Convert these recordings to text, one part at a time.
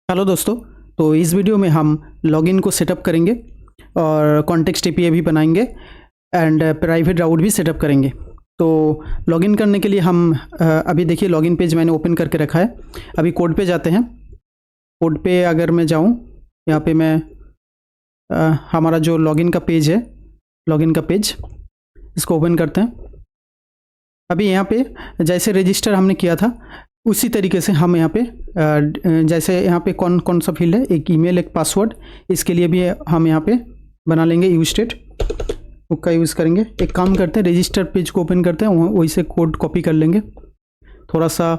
Hello दोस्तों। तो इस वीडियो में हम लॉगिन को सेटअप करेंगे और कॉन्टेक्स्ट एपीआई भी बनाएंगे एंड प्राइवेट राउट भी सेटअप करेंगे। तो लॉगिन करने के लिए हम अभी देखिए लॉगिन पेज मैंने ओपन करके रखा है। अभी कोड पे जाते हैं। कोड पे अगर मैं जाऊं, यहाँ पे मैं हमारा जो लॉगिन का पेज है, लॉगिन का पेज इसको ओपन करते हैं। अभी यहाँ पे जैसे रजिस्टर हमने किया था उसी तरीके से हम यहाँ पे जैसे यहाँ पे कौन कौन सा फील्ड है, एक ईमेल, एक पासवर्ड, इसके लिए भी हम यहाँ पे बना लेंगे यूज स्टेट का यूज़ करेंगे। एक काम करते हैं, रजिस्टर पेज को ओपन करते हैं, वहीं से कोड कॉपी कर लेंगे। थोड़ा सा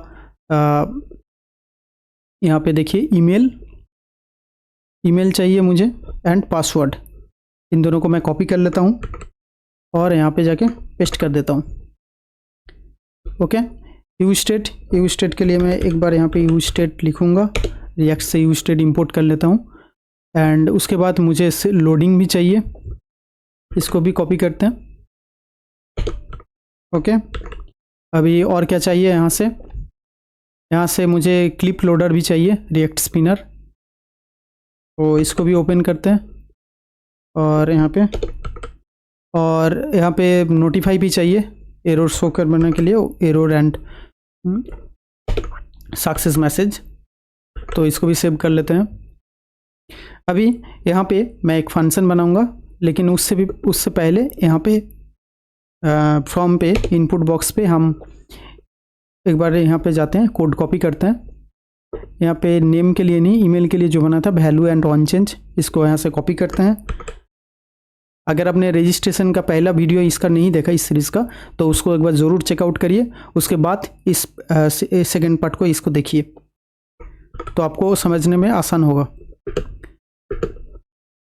यहाँ पे देखिए ईमेल चाहिए मुझे एंड पासवर्ड, इन दोनों को मैं कॉपी कर लेता हूँ और यहाँ पे जाके पेस्ट कर देता हूँ। ओके, यूज स्टेट के लिए मैं एक बार यहाँ पे यूज स्टेट लिखूँगा, रिएक्ट से यूज स्टेट इम्पोर्ट कर लेता हूँ। एंड उसके बाद मुझे इससे लोडिंग भी चाहिए, इसको भी कॉपी करते हैं। ओके, अभी और क्या चाहिए, यहाँ से मुझे क्लिप लोडर भी चाहिए, रिएक्ट स्पिनर, तो इसको भी ओपन करते हैं। और यहाँ पे नोटिफाई भी चाहिए एरर शो करने के लिए, एरर एंड सक्सेस मैसेज, तो इसको भी सेव कर लेते हैं। अभी यहाँ पे मैं एक फंक्शन बनाऊंगा, लेकिन उससे पहले यहाँ पे फ्रॉम पे इनपुट बॉक्स पे हम एक बार यहाँ पे जाते हैं, कोड कॉपी करते हैं। यहाँ पे नेम के लिए नहीं, ईमेल के लिए जो बना था वैल्यू एंड ऑन चेंज, इसको यहाँ से कॉपी करते हैं। अगर आपने रजिस्ट्रेशन का पहला वीडियो इसका नहीं देखा इस सीरीज़ का, तो उसको एक बार ज़रूर चेकआउट करिए, उसके बाद इस सेकेंड पार्ट को इसको देखिए, तो आपको समझने में आसान होगा।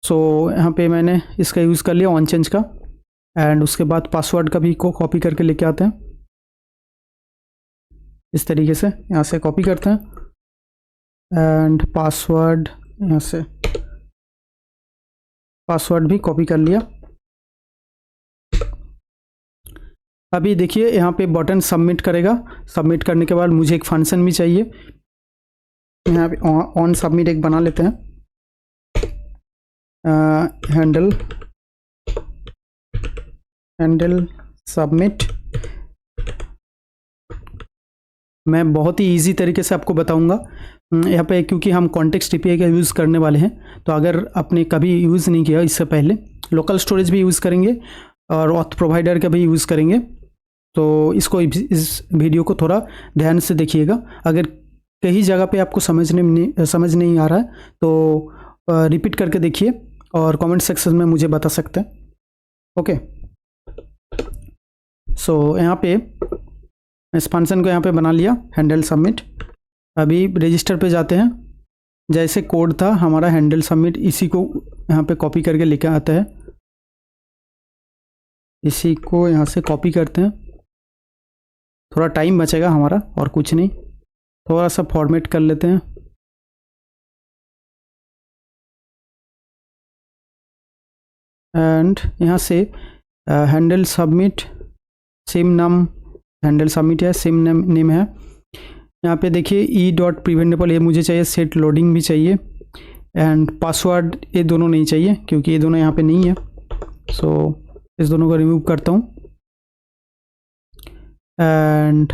सो यहाँ पे मैंने इसका यूज़ कर लिया ऑन चेंज का, एंड उसके बाद पासवर्ड का भी को कॉपी करके लेके आते हैं। इस तरीके से यहाँ से कॉपी करते हैं एंड पासवर्ड, यहाँ से पासवर्ड भी कॉपी कर लिया। अभी देखिए यहाँ पे बटन सबमिट करेगा, सबमिट करने के बाद मुझे एक फंक्शन भी चाहिए, यहाँ पे ऑन सबमिट एक बना लेते हैं, हैंडल सबमिट। मैं बहुत ही इजी तरीके से आपको बताऊंगा यहाँ पे, क्योंकि हम कॉन्टेक्स्ट एपीआई का यूज़ करने वाले हैं। तो अगर आपने कभी यूज़ नहीं किया इससे पहले, लोकल स्टोरेज भी यूज़ करेंगे और ऑथ प्रोवाइडर का भी यूज़ करेंगे। तो इस वीडियो को थोड़ा ध्यान से देखिएगा। अगर कहीं जगह पे आपको समझ नहीं आ रहा है तो रिपीट करके देखिए और कमेंट सेक्शन में मुझे बता सकते हैं। ओके, सो यहाँ पे इस फंक्शन को यहाँ पे बना लिया, हैंडल सबमिट। अभी रजिस्टर पे जाते हैं, जैसे कोड था हमारा हैंडल सबमिट, इसी को यहाँ पे कॉपी करके लेके आते हैं, इसी को यहाँ से कॉपी करते हैं। थोड़ा टाइम बचेगा हमारा और कुछ नहीं, थोड़ा सा फॉर्मेट कर लेते हैं। एंड यहाँ से हैंडल सबमिट, सेम नाम हैंडल सबमिट है, सेम नेम है। यहाँ पे देखिए e.preventable ये मुझे चाहिए, सेट लोडिंग भी चाहिए एंड पासवर्ड ये दोनों नहीं चाहिए क्योंकि ये दोनों यहाँ पे नहीं है। सो इस दोनों को रिमूव करता हूँ एंड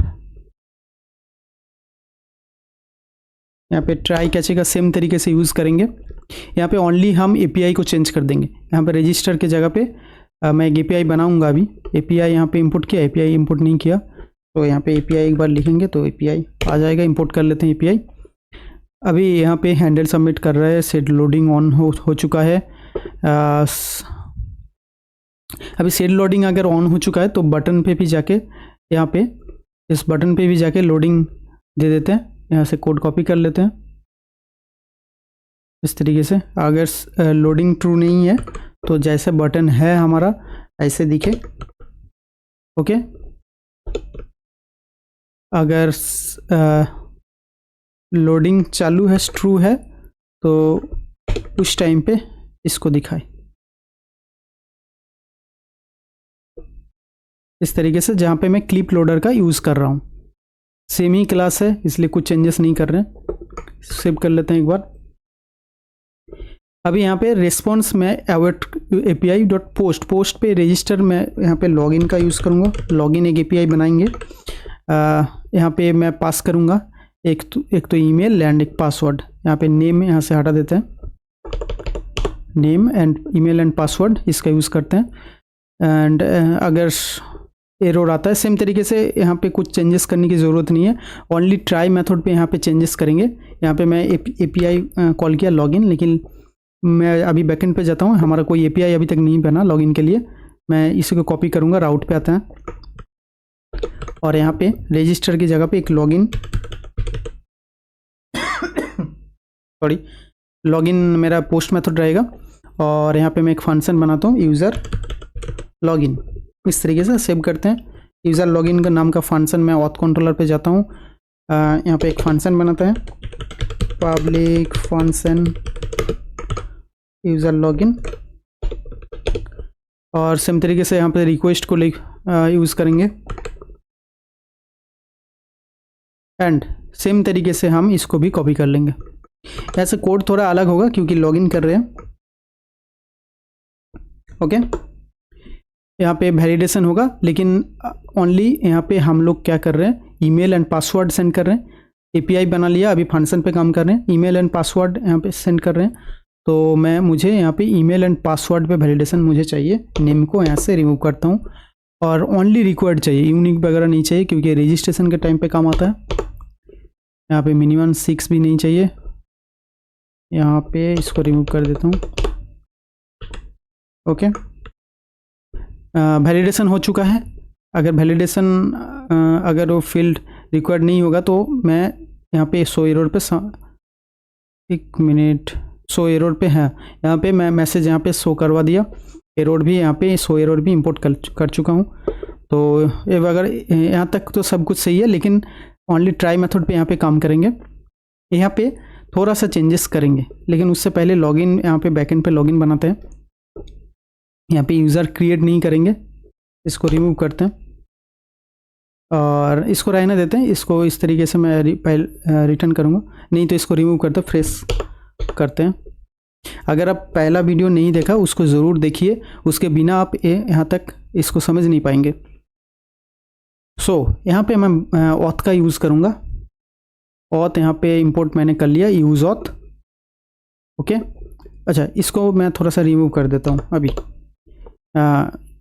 यहाँ पे ट्राई कैचे का सेम तरीके से यूज़ करेंगे। यहाँ पे ओनली हम एपीआई को चेंज कर देंगे। यहाँ पे रजिस्टर के जगह पे मैं एक एपीआई बनाऊंगा। अभी एपीआई यहाँ पे इंपोर्ट किया, एपीआई इंपोर्ट नहीं किया, तो यहाँ पे एपीआई एक बार लिखेंगे तो एपीआई आ जाएगा। इंपोर्ट कर लेते हैं एपीआई। अभी यहाँ पे हैंडल सबमिट कर रहा है, सेट लोडिंग ऑन हो चुका है। अभी सेट लोडिंग अगर ऑन हो चुका है तो बटन पे भी जाके, यहाँ पे इस बटन पे भी जाके लोडिंग दे देते हैं। यहाँ से कोड कॉपी कर लेते हैं इस तरीके से। अगर लोडिंग ट्रू नहीं है तो जैसे बटन है हमारा ऐसे दिखे। ओके, अगर लोडिंग चालू है, ट्रू है, तो उस टाइम पे इसको दिखाए इस तरीके से, जहाँ पे मैं क्लिप लोडर का यूज़ कर रहा हूँ। सेम ही क्लास है इसलिए कुछ चेंजेस नहीं कर रहे हैं। सेव कर लेते हैं एक बार। अभी यहाँ पे रिस्पॉन्स में await API dot post, post पे रजिस्टर में यहाँ पे लॉगिन का यूज़ करूँगा। लॉगिन एक एपीआई बनाएंगे। यहाँ पे मैं पास करूँगा एक तो ईमेल एंड एक पासवर्ड। यहाँ पे नेम यहाँ से हटा देते हैं, name and email and password इसका यूज़ करते हैं। एंड अगर एरर आता है सेम तरीके से यहाँ पे कुछ चेंजेस करने की ज़रूरत नहीं है, ओनली ट्राई मेथड पे यहाँ पे चेंजेस करेंगे। यहाँ पे मैं एपीआई कॉल किया लॉगिन, लेकिन मैं अभी बैकएंड पे जाता हूँ। हमारा कोई एपीआई अभी तक नहीं बना लॉगिन के लिए। मैं इसी को कॉपी करूँगा, राउट पे आते हैं और यहाँ पे रजिस्टर की जगह पे एक लॉगिन सॉरी लॉगिन मेरा पोस्ट मेथड रहेगा। और यहाँ पे मैं एक फंक्शन बनाता हूँ यूज़र लॉगिन। इस तरीके से सेव करते हैं। यूज़र लॉगिन का नाम का फंक्शन मैं ऑथ कंट्रोलर पे जाता हूँ। यहाँ पे एक फंक्शन बनाता है पब्लिक फंक्शन यूज़र लॉगिन, और सेम तरीके से यहाँ पे रिक्वेस्ट को यूज़ करेंगे। एंड सेम तरीके से हम इसको भी कॉपी कर लेंगे। ऐसे कोड थोड़ा अलग होगा क्योंकि लॉगिन कर रहे हैं। ओके, यहाँ पे वैलिडेशन होगा, लेकिन ओनली यहाँ पे हम लोग क्या कर रहे हैं, ईमेल एंड पासवर्ड सेंड कर रहे हैं। एपीआई बना लिया, अभी फंक्शन पे काम कर रहे हैं, ईमेल एंड पासवर्ड यहाँ पे सेंड कर रहे हैं। तो मुझे यहाँ पे ईमेल एंड पासवर्ड पे वैलिडेशन मुझे चाहिए। नेम को यहाँ से रिमूव करता हूँ और ओनली रिक्वायर्ड चाहिए, यूनिक वगैरह नहीं चाहिए क्योंकि रजिस्ट्रेशन के टाइम पे काम आता है। यहाँ पे मिनिमम 6 भी नहीं चाहिए। यहाँ पे इसको रिमूव कर देता हूँ। ओके, वैलिडेशन हो चुका है। अगर वैलिडेशन अगर वो फील्ड रिक्वायर्ड नहीं होगा तो मैं यहाँ पे शो एरर पे 1 मिनट शो एरर पे है, यहाँ पे मैं मैसेज यहाँ पे शो करवा दिया। एरर भी यहाँ पे शो एरर भी इंपोर्ट कर चुका हूँ। तो अगर यहाँ तक तो सब कुछ सही है, लेकिन ओनली ट्राई मेथड पे यहाँ पे काम करेंगे। यहाँ पे थोड़ा सा चेंजेस करेंगे, लेकिन उससे पहले लॉगिन यहाँ पे बैकएंड पे लॉगिन बनाते हैं। यहाँ पे यूज़र क्रिएट नहीं करेंगे, इसको रिमूव करते हैं और इसको रहने देते हैं। इसको इस तरीके से मैं रिटर्न करूँगा, नहीं तो इसको रिमूव करते फ्रेश करते हैं। अगर आप पहला वीडियो नहीं देखा उसको ज़रूर देखिए, उसके बिना आप यहाँ तक इसको समझ नहीं पाएंगे। यहाँ पे मैं ऑथ का यूज़ करूँगा। ऑथ यहाँ पे इंपोर्ट मैंने कर लिया, यूज़ ऑथ। ओके, अच्छा इसको मैं थोड़ा सा रिमूव कर देता हूँ। अभी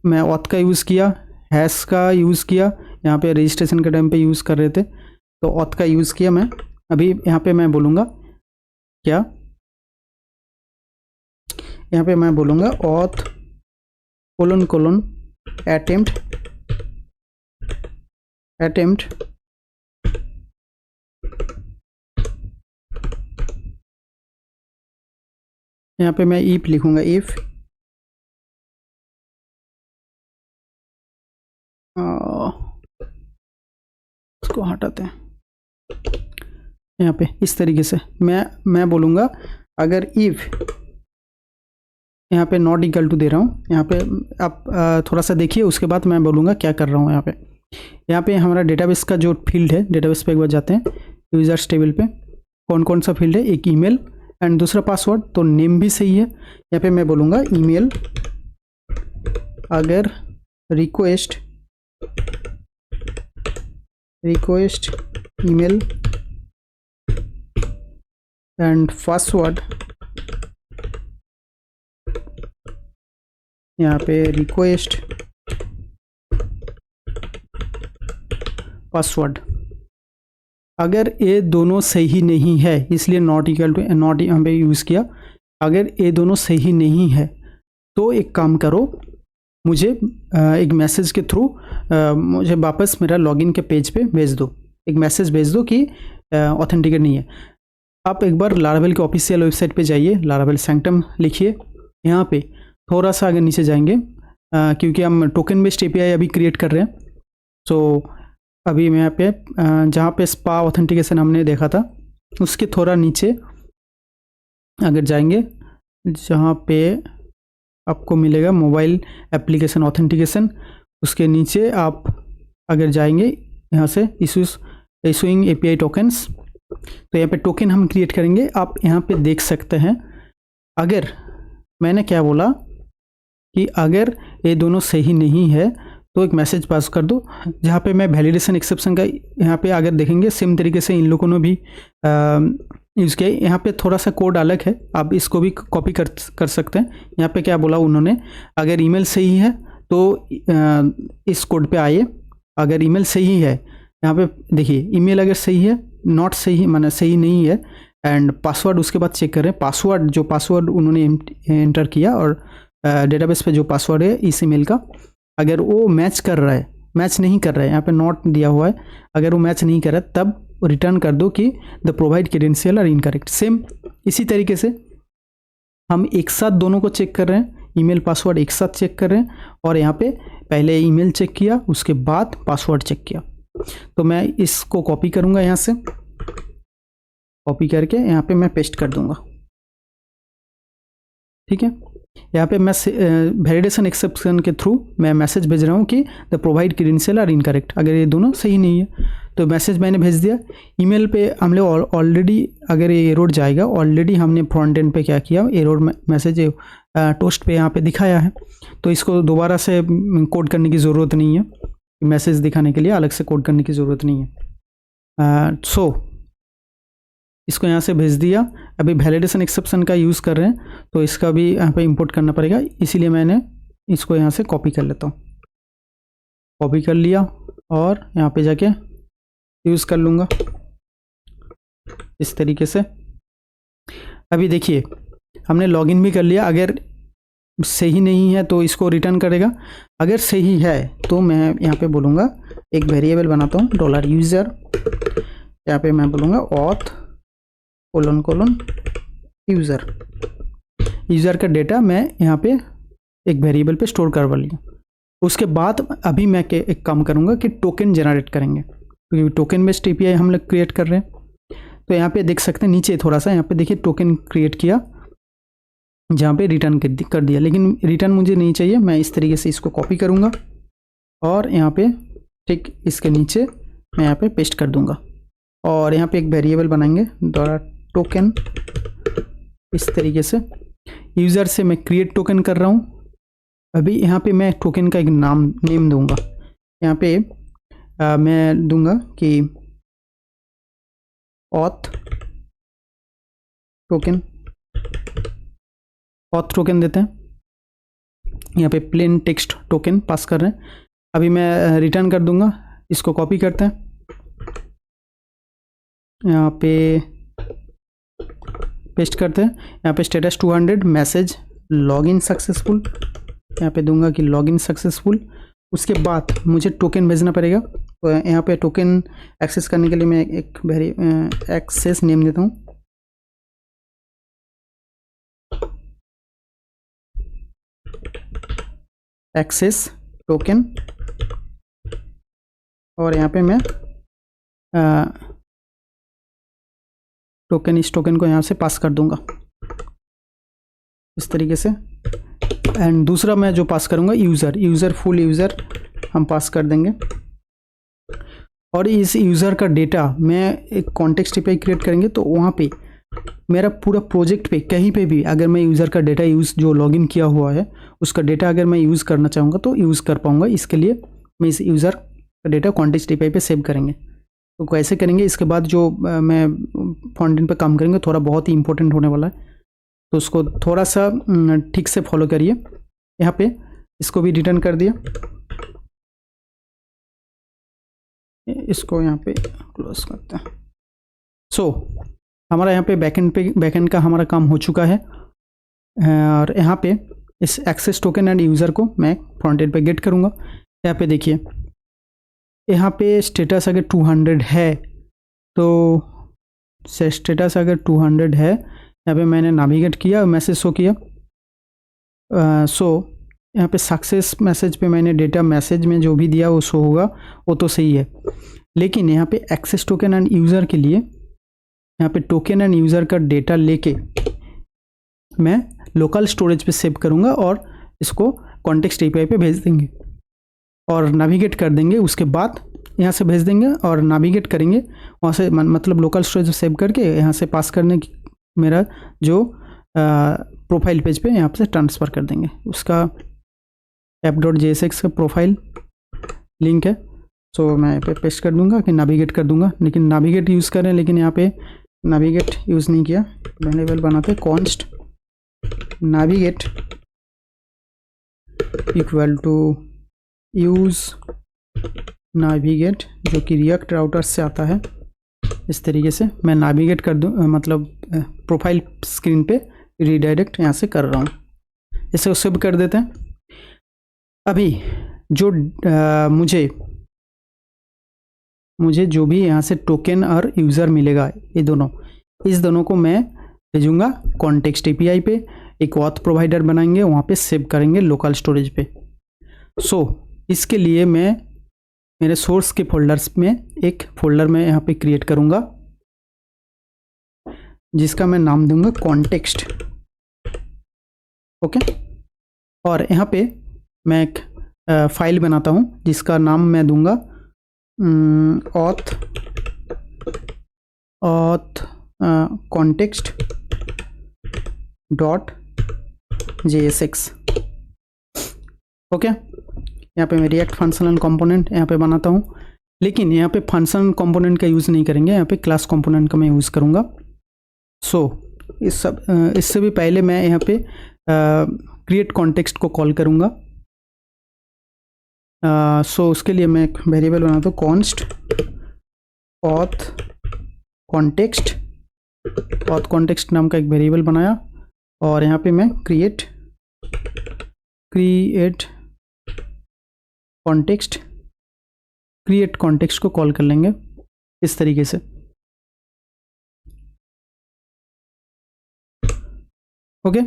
मैं ऑथ का यूज़ किया, हैश का यूज़ किया, यहाँ पे रजिस्ट्रेशन के टाइम पे यूज़ कर रहे थे, तो ऑथ का यूज़ किया मैं। अभी यहाँ पे मैं बोलूँगा क्या, यहाँ पे मैं बोलूँगा ऑथ कोलन अटेम्प्ट यहाँ पे मैं इफ लिखूँगा, इफ इसको हटाते हैं। यहाँ पे इस तरीके से मैं बोलूँगा अगर इफ यहाँ पे नॉट इक्वल टू दे रहा हूँ, यहाँ पे आप थोड़ा सा देखिए, उसके बाद मैं बोलूँगा क्या कर रहा हूँ। यहाँ पे हमारा डेटाबेस का जो फील्ड है, डेटाबेस पे एक बार जाते हैं यूजर्स टेबल पे, कौन कौन सा फील्ड है, एक ईमेल एंड दूसरा पासवर्ड। तो नेम भी सही है। यहाँ पे मैं बोलूँगा ईमेल अगर रिक्वेस्ट ईमेल एंड पासवर्ड, यहाँ पे रिक्वेस्ट पासवर्ड। अगर ये दोनों सही नहीं है, इसलिए नॉट इक्वल टू नॉट यहाँ पे यूज़ किया। अगर ये दोनों सही नहीं है तो एक काम करो, मुझे एक मैसेज के थ्रू मुझे वापस मेरा लॉगिन के पेज पे भेज दो, एक मैसेज भेज दो कि ऑथेंटिकेट नहीं है। आप एक बार लारावेल के ऑफिशियल वेबसाइट पे जाइए, लारावेल सैंक्टम लिखिए, यहाँ पे थोड़ा सा आगे नीचे जाएंगे क्योंकि हम टोकन बेस्ड एपीआई अभी क्रिएट कर रहे हैं। सो अभी मैं यहाँ पे जहाँ पे स्पा ऑथेंटिकेशन हमने देखा था उसके थोड़ा नीचे अगर जाएंगे, जहाँ पे आपको मिलेगा मोबाइल एप्लीकेशन ऑथेंटिकेशन, उसके नीचे आप अगर जाएंगे यहाँ से इशूइंग एपीआई टोकन्स, तो यहाँ पे टोकन हम क्रिएट करेंगे। आप यहाँ पे देख सकते हैं, अगर मैंने क्या बोला कि अगर ये दोनों सही नहीं है तो एक मैसेज पास कर दो। जहाँ पे मैं वैलिडेशन एक्सेप्शन का यहाँ पे अगर देखेंगे सेम तरीके से इन लोगों ने भी यूज़ किया। यहाँ पे थोड़ा सा कोड अलग है, आप इसको भी कॉपी कर सकते हैं। यहाँ पे क्या बोला उन्होंने, अगर ईमेल सही है तो इस कोड पे आइए। अगर ईमेल सही है, यहाँ पे देखिए ईमेल अगर सही है, नॉट सही माने सही नहीं है, एंड पासवर्ड उसके बाद चेक करें। पासवर्ड जो पासवर्ड उन्होंने एंटर किया और डेटाबेस पे जो पासवर्ड है इस ईमेल का, अगर वो मैच कर रहा है, मैच नहीं कर रहा है, यहाँ पे नॉट दिया हुआ है, अगर वो मैच नहीं कर रहा है तब रिटर्न कर दो कि the provide credential are incorrect. Same इसी तरीके से हम एक साथ दोनों को चेक कर रहे हैं, ईमेल पासवर्ड एक साथ चेक कर रहे हैं, और यहाँ पे पहले ईमेल चेक किया उसके बाद पासवर्ड चेक किया। तो मैं इसको कॉपी करूँगा, यहाँ से कॉपी करके यहाँ पे मैं पेस्ट कर दूंगा। ठीक है, यहाँ पे मैं वैलिडेशन एक्सेप्शन के थ्रू मैं मैसेज भेज रहा हूँ कि the provide credential are incorrect, अगर ये दोनों सही नहीं है तो मैसेज मैंने भेज दिया। ईमेल पे हमने ऑलरेडी, अगर ये एरर जाएगा, ऑलरेडी हमने फ्रंट एंड पे क्या किया, एरर मैसेज टोस्ट पे यहाँ पे दिखाया है, तो इसको दोबारा से कोड करने की ज़रूरत नहीं है। मैसेज दिखाने के लिए अलग से कोड करने की ज़रूरत नहीं है। सो इसको यहाँ से भेज दिया। अभी वैलिडेशन एक्सेप्शन का यूज़ कर रहे हैं तो इसका भी यहाँ पे इंपोर्ट करना पड़ेगा, इसीलिए मैंने इसको यहाँ से कॉपी कर लेता हूँ। कॉपी कर लिया और यहाँ पे जाके यूज़ कर लूँगा इस तरीके से। अभी देखिए हमने लॉगिन भी कर लिया। अगर सही नहीं है तो इसको रिटर्न करेगा, अगर सही है तो मैं यहाँ पे बोलूँगा, एक वेरिएबल बनाता हूँ $user, यहाँ पे मैं बोलूँगा auth :: यूज़र का डेटा मैं यहाँ पे एक वेरिएबल पे स्टोर करवा लिया। उसके बाद अभी मैं एक काम करूँगा कि टोकन जनरेट करेंगे, क्योंकि टोकन बेस्ड API हम लोग क्रिएट कर रहे हैं। तो यहाँ पे देख सकते हैं नीचे थोड़ा सा, यहाँ पे देखिए टोकन क्रिएट किया, जहाँ पे रिटर्न कर दिया, लेकिन रिटर्न मुझे नहीं चाहिए। मैं इस तरीके से इसको कॉपी करूँगा और यहाँ पे ठीक इसके नीचे मैं यहाँ पे पेस्ट कर दूँगा, और यहाँ पे एक वेरिएबल बनाएंगे $token। इस तरीके से यूज़र से मैं क्रिएट टोकन कर रहा हूँ। अभी यहाँ पे मैं टोकन का एक नेम दूंगा। यहाँ पे मैं दूंगा कि auth टोकन देते हैं। यहाँ पे प्लेन टेक्स्ट टोकन पास कर रहे हैं। अभी मैं रिटर्न कर दूंगा, इसको कॉपी करते हैं, यहाँ पे पेस्ट करते हैं। यहाँ पे स्टेटस 200, मैसेज लॉगिन सक्सेसफुल, यहाँ पे दूंगा कि लॉगिन सक्सेसफुल। उसके बाद मुझे टोकन भेजना पड़ेगा, तो यहाँ पे टोकन एक्सेस करने के लिए मैं एक एक्सेस नेम देता हूँ। एक्सेस टोकन, और यहाँ पे मैं इस टोकन को यहाँ से पास कर दूंगा इस तरीके से। एंड दूसरा मैं जो पास करूँगा फुल यूज़र हम पास कर देंगे, और इस यूज़र का डेटा मैं एक कॉन्टेक्स्ट API क्रिएट करेंगे, तो वहाँ पे मेरा पूरा प्रोजेक्ट पे कहीं पे भी अगर मैं यूज़र का डेटा जो लॉगिन किया हुआ है उसका डेटा अगर मैं यूज़ करना चाहूँगा तो यूज़ कर पाऊँगा। इसके लिए मैं इस यूज़र का डेटा कॉन्टेक्स्ट API पे सेव करेंगे। तो कैसे करेंगे, इसके बाद जो मैं फ्रंट एंड पे काम करेंगे थोड़ा बहुत ही इंपॉर्टेंट होने वाला है, तो उसको थोड़ा सा ठीक से फॉलो करिए। यहाँ पे इसको भी रिटर्न कर दिया, इसको यहाँ पे क्लोज करते हैं। सो हमारा यहाँ पे बैकएंड का हमारा काम हो चुका है, और यहाँ पे इस एक्सेस टोकन एंड यूज़र को मैं फ्रंट एंड पे गेट करूँगा। यहाँ पे देखिए, यहाँ पे स्टेटस अगर 200 है तो स्टेटस अगर 200 है, यहाँ पे मैंने नेविगेट किया, मैसेज शो किया। सो यहाँ पे सक्सेस मैसेज पे मैंने डेटा मैसेज में जो भी दिया वो शो होगा, वो तो सही है। लेकिन यहाँ पे एक्सेस टोकन एंड यूज़र के लिए यहाँ पे टोकन एंड यूज़र का डेटा लेके मैं लोकल स्टोरेज पे सेव करूँगा और इसको कॉन्टेक्स्ट API पे भेज देंगे। और नेविगेट कर देंगे। उसके बाद यहाँ से भेज देंगे और नेविगेट करेंगे वहाँ से, मतलब लोकल स्टोरेज सेव करके यहाँ से पास करने की मेरा जो प्रोफाइल पेज पे यहाँ से ट्रांसफ़र कर देंगे। उसका app.jsx का प्रोफाइल लिंक है, सो मैं यहाँ पे पेस्ट कर दूंगा कि नेविगेट कर दूंगा। लेकिन नेविगेट यूज़ करें, लेकिन यहाँ पे नेविगेट यूज़ नहीं किया, वेरिएबल बनाते const navigate equal to use navigate, जो कि रिएक्ट राउटर से आता है। इस तरीके से मैं नेविगेट कर दूँ, मतलब प्रोफाइल स्क्रीन पे रीडायरेक्ट यहाँ से कर रहा हूँ। इसे सेव कर देते हैं। अभी जो मुझे जो भी यहाँ से टोकन और यूज़र मिलेगा, इस दोनों को मैं भेजूँगा कॉन्टेक्स्ट एपीआई पे। एक ऑथ प्रोवाइडर बनाएंगे, वहाँ पे सेव करेंगे लोकल स्टोरेज पे। इसके लिए मैं मेरे सोर्स के फोल्डर्स में एक फ़ोल्डर में यहाँ पे क्रिएट करूँगा, जिसका मैं नाम दूंगा कॉन्टेक्स्ट। ओके, और यहाँ पे मैं एक फाइल बनाता हूँ जिसका नाम मैं दूंगा ऑथ कॉन्टेक्स्ट .jsx। ओके, यहाँ पे मैं रिएक्ट फंक्शनल कंपोनेंट यहाँ पे बनाता हूँ, लेकिन यहाँ पे फंक्शन कंपोनेंट का यूज़ नहीं करेंगे, यहाँ पे क्लास कंपोनेंट का मैं यूज़ करूँगा। इससे भी पहले मैं यहाँ पे क्रिएट कॉन्टेक्स्ट को कॉल करूँगा। उसके लिए मैं एक वेरिएबल बनाता हूँ कॉन्स्ट ऑथ कॉन्टेक्स्ट नाम का एक वेरिएबल बनाया, और यहाँ पे मैं क्रिएट कॉन्टेक्स्ट को कॉल कर लेंगे इस तरीके से। ओके,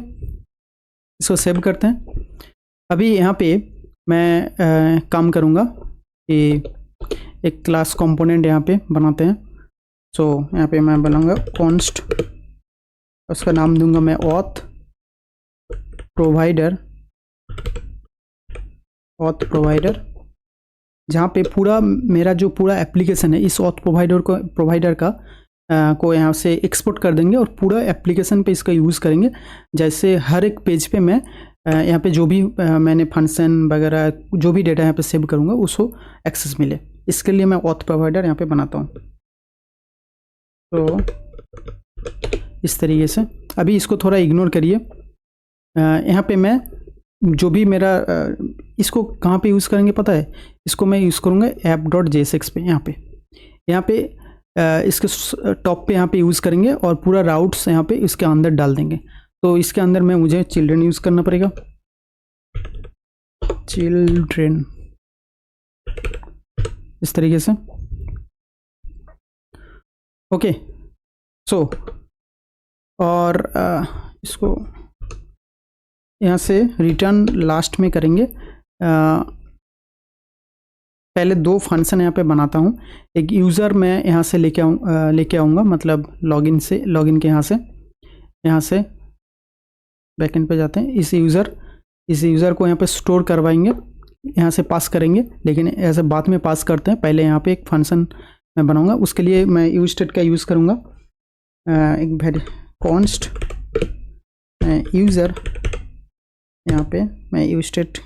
इसको सेव करते हैं। अभी यहाँ पे मैं काम करूँगा कि एक क्लास कंपोनेंट यहाँ पे बनाते हैं। यहाँ पे मैं बनाऊँगा कॉन्स्ट, उसका नाम दूंगा मैं ऑथ प्रोवाइडर, जहाँ पे पूरा मेरा जो पूरा एप्लीकेशन है इस ऑथ प्रोवाइडर का को यहाँ से एक्सपोर्ट कर देंगे और पूरा एप्लीकेशन पे इसका यूज़ करेंगे। जैसे हर एक पेज पे मैं यहाँ पे जो भी मैंने फंक्शन वगैरह जो भी डेटा यहाँ पे सेव करूँगा उसको एक्सेस मिले, इसके लिए मैं ऑथ प्रोवाइडर यहाँ पे बनाता हूँ। तो इस तरीके से अभी इसको थोड़ा इग्नोर करिए। यहाँ पे मैं जो भी मेरा इसको कहाँ पे यूज़ करेंगे पता है, इसको मैं यूज़ करूँगा app.jsx पे। यहाँ पे इसके टॉप पे यहाँ पे यूज़ करेंगे और पूरा राउट्स यहाँ पे इसके अंदर डाल देंगे। तो इसके अंदर में मुझे चिल्ड्रेन यूज़ करना पड़ेगा, चिल्ड्रेन, इस तरीके से। ओके, और इसको यहाँ से रिटर्न लास्ट में करेंगे। पहले दो फंक्शन यहाँ पे बनाता हूँ। एक यूज़र मैं यहाँ से लेके आऊँगा, मतलब लॉगिन के यहाँ से बैकएंड पे जाते हैं। इस यूज़र को यहाँ पे स्टोर करवाएंगे, यहाँ से पास करेंगे, लेकिन ऐसे बाद में पास करते हैं। पहले यहाँ पे एक फंक्शन मैं बनाऊँगा, उसके लिए मैं यूज स्टेट का यूज़ करूँगा। एक कॉन्स्ट यूज़र, यहाँ पे मैं यूज स्टेट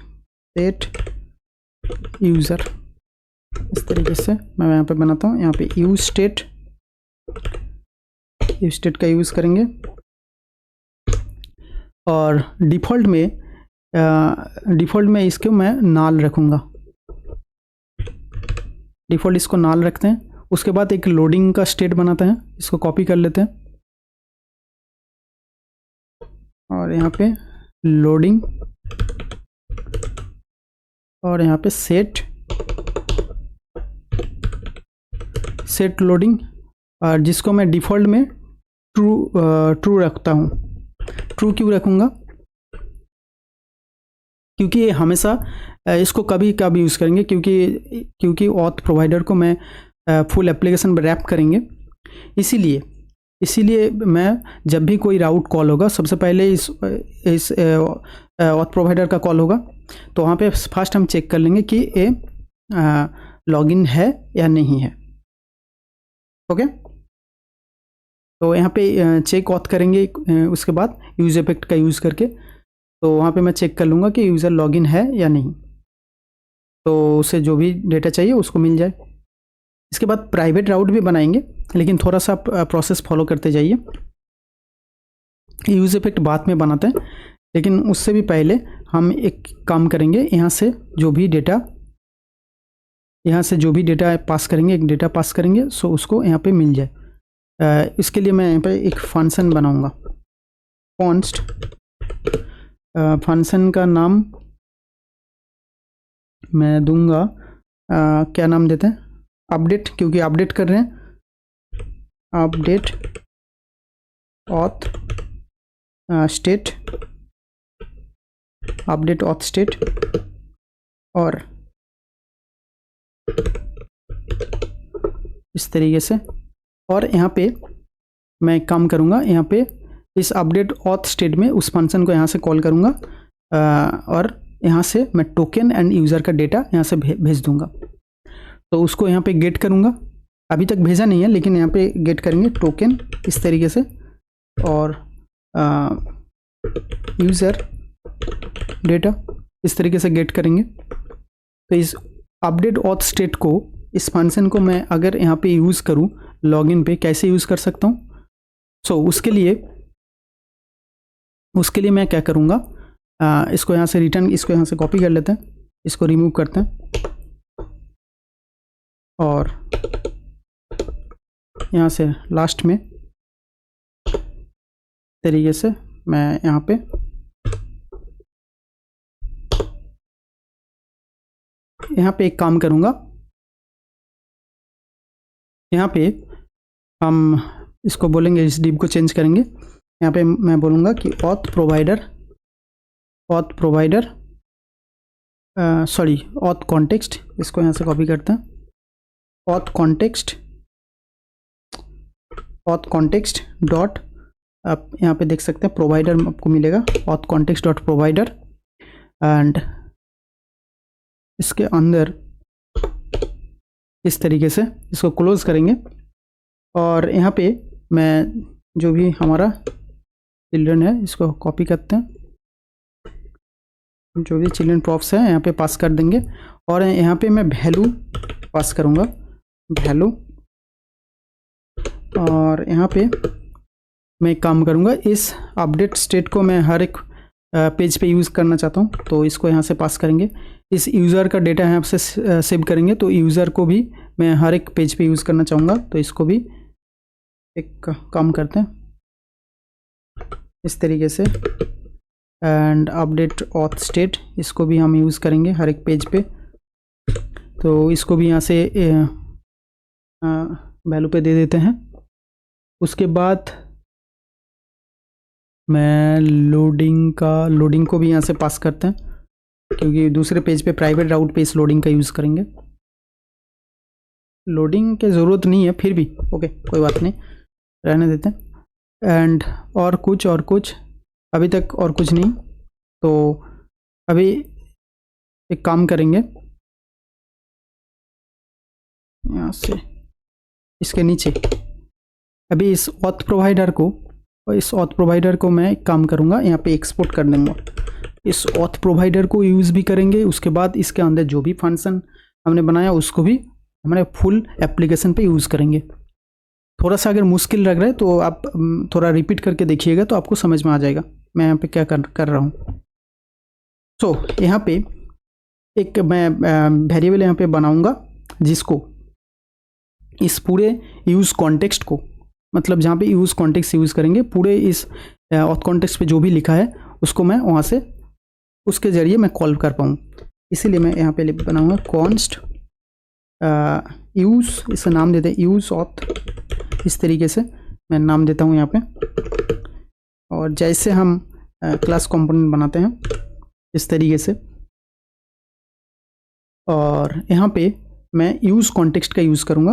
यूज़र, इस तरीके से मैं यहाँ पे बनाता हूँ। यहाँ पे यूज स्टेट का यूज़ करेंगे, और डिफ़ॉल्ट में इसको मैं नाल रखूँगा। डिफ़ॉल्ट इसको नाल रखते हैं। उसके बाद एक लोडिंग का स्टेट बनाते हैं, इसको कॉपी कर लेते हैं और यहाँ पे लोडिंग, और यहाँ पे सेट लोडिंग, और जिसको मैं डिफ़ॉल्ट में ट्रू रखता हूँ। ट्रू क्यों रखूँगा? क्योंकि हमेशा इसको कभी कभी यूज़ करेंगे, क्योंकि ऑथ प्रोवाइडर को मैं फुल एप्लीकेशन पर रैप करेंगे। इसीलिए मैं जब भी कोई राउट कॉल होगा, सबसे पहले इस ऑथ प्रोवाइडर का कॉल होगा, तो वहाँ पे फर्स्ट हम चेक कर लेंगे कि ये लॉगिन है या नहीं है। ओके, तो यहाँ पे चेक ऑथ करेंगे उसके बाद यूज इफेक्ट का यूज़ करके। तो वहाँ पे मैं चेक कर लूँगा कि यूज़र लॉगिन है या नहीं, तो उसे जो भी डेटा चाहिए उसको मिल जाए। इसके बाद प्राइवेट राउट भी बनाएंगे, लेकिन थोड़ा सा प्रोसेस फॉलो करते जाइए। यूज इफेक्ट बाद में बनाते हैं, लेकिन उससे भी पहले हम एक काम करेंगे। यहाँ से जो भी डेटा पास करेंगे, एक डेटा पास करेंगे, सो उसको यहाँ पे मिल जाए। इसके लिए मैं यहाँ पे एक फंक्शन बनाऊंगा, कॉन्स्ट। फंक्शन का नाम मैं दूंगा, क्या नाम देते हैं, अपडेट, क्योंकि अपडेट कर रहे हैं। Update auth state, update auth state. और इस तरीके से, और यहाँ पे मैं एक काम करूँगा, यहाँ पे इस अपडेट ऑथ स्टेट में उस फंक्शन को यहाँ से कॉल करूँगा, और यहाँ से मैं टोकन एंड यूज़र का डेटा यहाँ से भेज दूँगा। तो उसको यहाँ पे गेट करूँगा, अभी तक भेजा नहीं है लेकिन यहाँ पे गेट करेंगे टोकन इस तरीके से, और यूज़र डेटा इस तरीके से गेट करेंगे। तो इस अपडेट ऑथ स्टेट को, इस फंक्शन को मैं अगर यहाँ पे यूज़ करूँ लॉगिन पे, कैसे यूज़ कर सकता हूँ। सो उसके लिए मैं क्या करूँगा, इसको यहाँ से रिटर्न, इसको यहाँ से कॉपी कर लेते हैं, इसको रिमूव करते हैं, और यहाँ से लास्ट में तरीके से मैं यहाँ पे एक काम करूँगा। यहाँ पे हम इसको बोलेंगे, इस डिव को चेंज करेंगे। यहाँ पे मैं बोलूँगा कि ऑथ कॉन्टेक्स्ट, इसको यहाँ से कॉपी करते हैं, ऑथ कॉन्टेक्स्ट डॉट, आप यहाँ पे देख सकते हैं प्रोवाइडर आपको मिलेगा, auth context dot provider. And इसके अंदर इस तरीके से इसको क्लोज करेंगे, और यहाँ पे मैं जो भी हमारा चिल्ड्रन है इसको कॉपी करते हैं, जो भी चिल्ड्रन प्रॉप्स है यहाँ पे पास कर देंगे, और यहाँ पे मैं वैल्यू पास करूँगा, वैल्यू। और यहाँ पे मैं एक काम करूँगा, इस अपडेट स्टेट को मैं हर एक पेज पे यूज़ करना चाहता हूँ, तो इसको यहाँ से पास करेंगे। इस यूज़र का डेटा यहाँ से सेव करेंगे, तो यूज़र को भी मैं हर एक पेज पे यूज़ करना चाहूँगा, तो इसको भी एक काम करते हैं इस तरीके से। एंड अपडेट ऑथ स्टेट, इसको भी हम यूज़ करेंगे हर एक पेज पे, तो इसको भी यहाँ से वैल्यू पे दे देते हैं। उसके बाद मैं लोडिंग को भी यहाँ से पास करते हैं, क्योंकि दूसरे पेज पे प्राइवेट राउट पे इस लोडिंग का यूज़ करेंगे। लोडिंग की ज़रूरत नहीं है फिर भी, ओके कोई बात नहीं, रहने देते हैं। एंड और कुछ अभी तक और कुछ नहीं, तो अभी एक काम करेंगे, यहाँ से इसके नीचे अभी इस ऑथ प्रोवाइडर को मैं एक काम करूँगा, यहाँ पे एक्सपोर्ट कर दूँगा। इस ऑथ प्रोवाइडर को यूज़ भी करेंगे, उसके बाद इसके अंदर जो भी फंक्शन हमने बनाया उसको भी हमारे फुल एप्लीकेशन पे यूज़ करेंगे। थोड़ा सा अगर मुश्किल लग रहा है तो आप थोड़ा रिपीट करके देखिएगा तो आपको समझ में आ जाएगा मैं यहाँ पे क्या कर रहा हूँ। सो यहाँ पे एक मैं वेरिएबल यहाँ पे बनाऊँगा, जिसको इस पूरे यूज़ कॉन्टेक्स्ट को, मतलब जहाँ पे यूज़ कॉन्टेक्स्ट यूज़ करेंगे, पूरे इस ऑथ कॉन्टेक्स्ट पे जो भी लिखा है उसको मैं वहाँ से उसके ज़रिए मैं कॉल कर पाऊँ। इसीलिए मैं यहाँ पे बनाऊँगा कॉन्स्ट यूज़, इसे नाम देते हैं यूज़ ऑथ, इस तरीके से मैं नाम देता हूँ यहाँ पे। और जैसे हम क्लास कंपोनेंट बनाते हैं इस तरीके से, और यहाँ पे मैं यूज़ कॉन्टेक्स्ट का यूज़ करूँगा।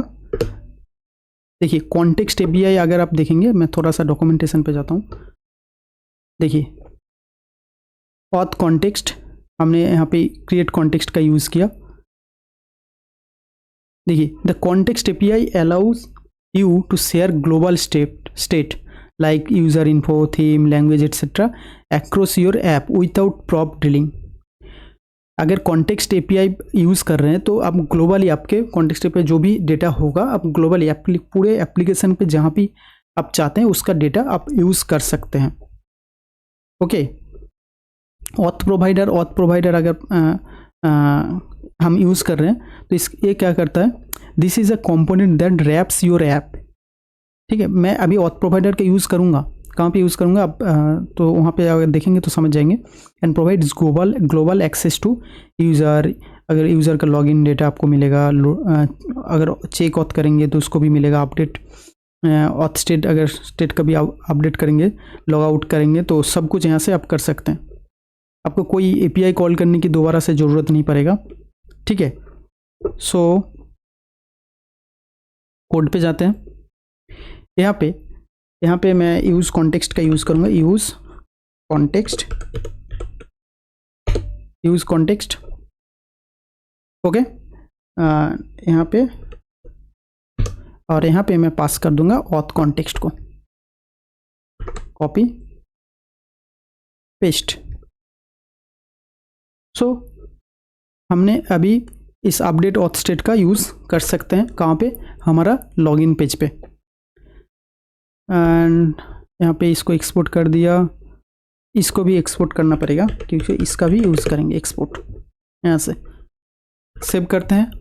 देखिए कॉन्टेक्स्ट एपीआई अगर आप देखेंगे, मैं थोड़ा सा डॉक्यूमेंटेशन पे जाता हूँ। देखिए ऑथ कॉन्टेक्स्ट हमने यहाँ पे क्रिएट कॉन्टेक्स्ट का यूज़ किया, देखिए, the context API allows you to share global state like user info, theme, language etcetera across your app without prop drilling. अगर कॉन्टेक्स्ट एपीआई यूज़ कर रहे हैं तो आप ग्लोबली आपके कॉन्टेक्स्ट एपीआई जो भी डेटा होगा आप ग्लोबली पूरे एप्लीकेशन पे जहाँ भी आप चाहते हैं उसका डेटा आप यूज़ कर सकते हैं। ओके, ऑथ प्रोवाइडर अगर हम यूज़ कर रहे हैं तो ये क्या करता है, this is a component that wraps your app. ठीक है, मैं अभी ऑथ प्रोवाइडर का यूज़ करूँगा, कहाँ पे यूज़ करूँगा आप तो वहाँ पे अगर देखेंगे तो समझ जाएंगे। And provides global access to user, अगर यूज़र का लॉगिन डेटा आपको मिलेगा, अगर चेक ऑथ करेंगे तो उसको भी मिलेगा। अपडेट ऑथ स्टेट, अगर स्टेट का भी अपडेट करेंगे, लॉग आउट करेंगे तो सब कुछ यहाँ से आप कर सकते हैं। आपको कोई एपीआई कॉल करने की दोबारा से ज़रूरत नहीं पड़ेगा। ठीक है, सो कोड पे जाते हैं। यहाँ पे मैं यूज़ कॉन्टेक्स्ट का यूज़ करूँगा, यूज़ कॉन्टेक्स्ट। ओके, यहाँ पे और यहाँ पे मैं पास कर दूंगा ऑथ कॉन्टेक्स्ट को, कॉपी पेस्ट। सो हमने अभी इस अपडेट ऑथ स्टेट का यूज़ कर सकते हैं कहाँ पे, हमारा लॉगिन पेज पे। एंड यहाँ पे इसको एक्सपोर्ट कर दिया, इसको भी एक्सपोर्ट करना पड़ेगा क्योंकि इसका भी यूज़ करेंगे एक्सपोर्ट। यहाँ से सेव करते हैं।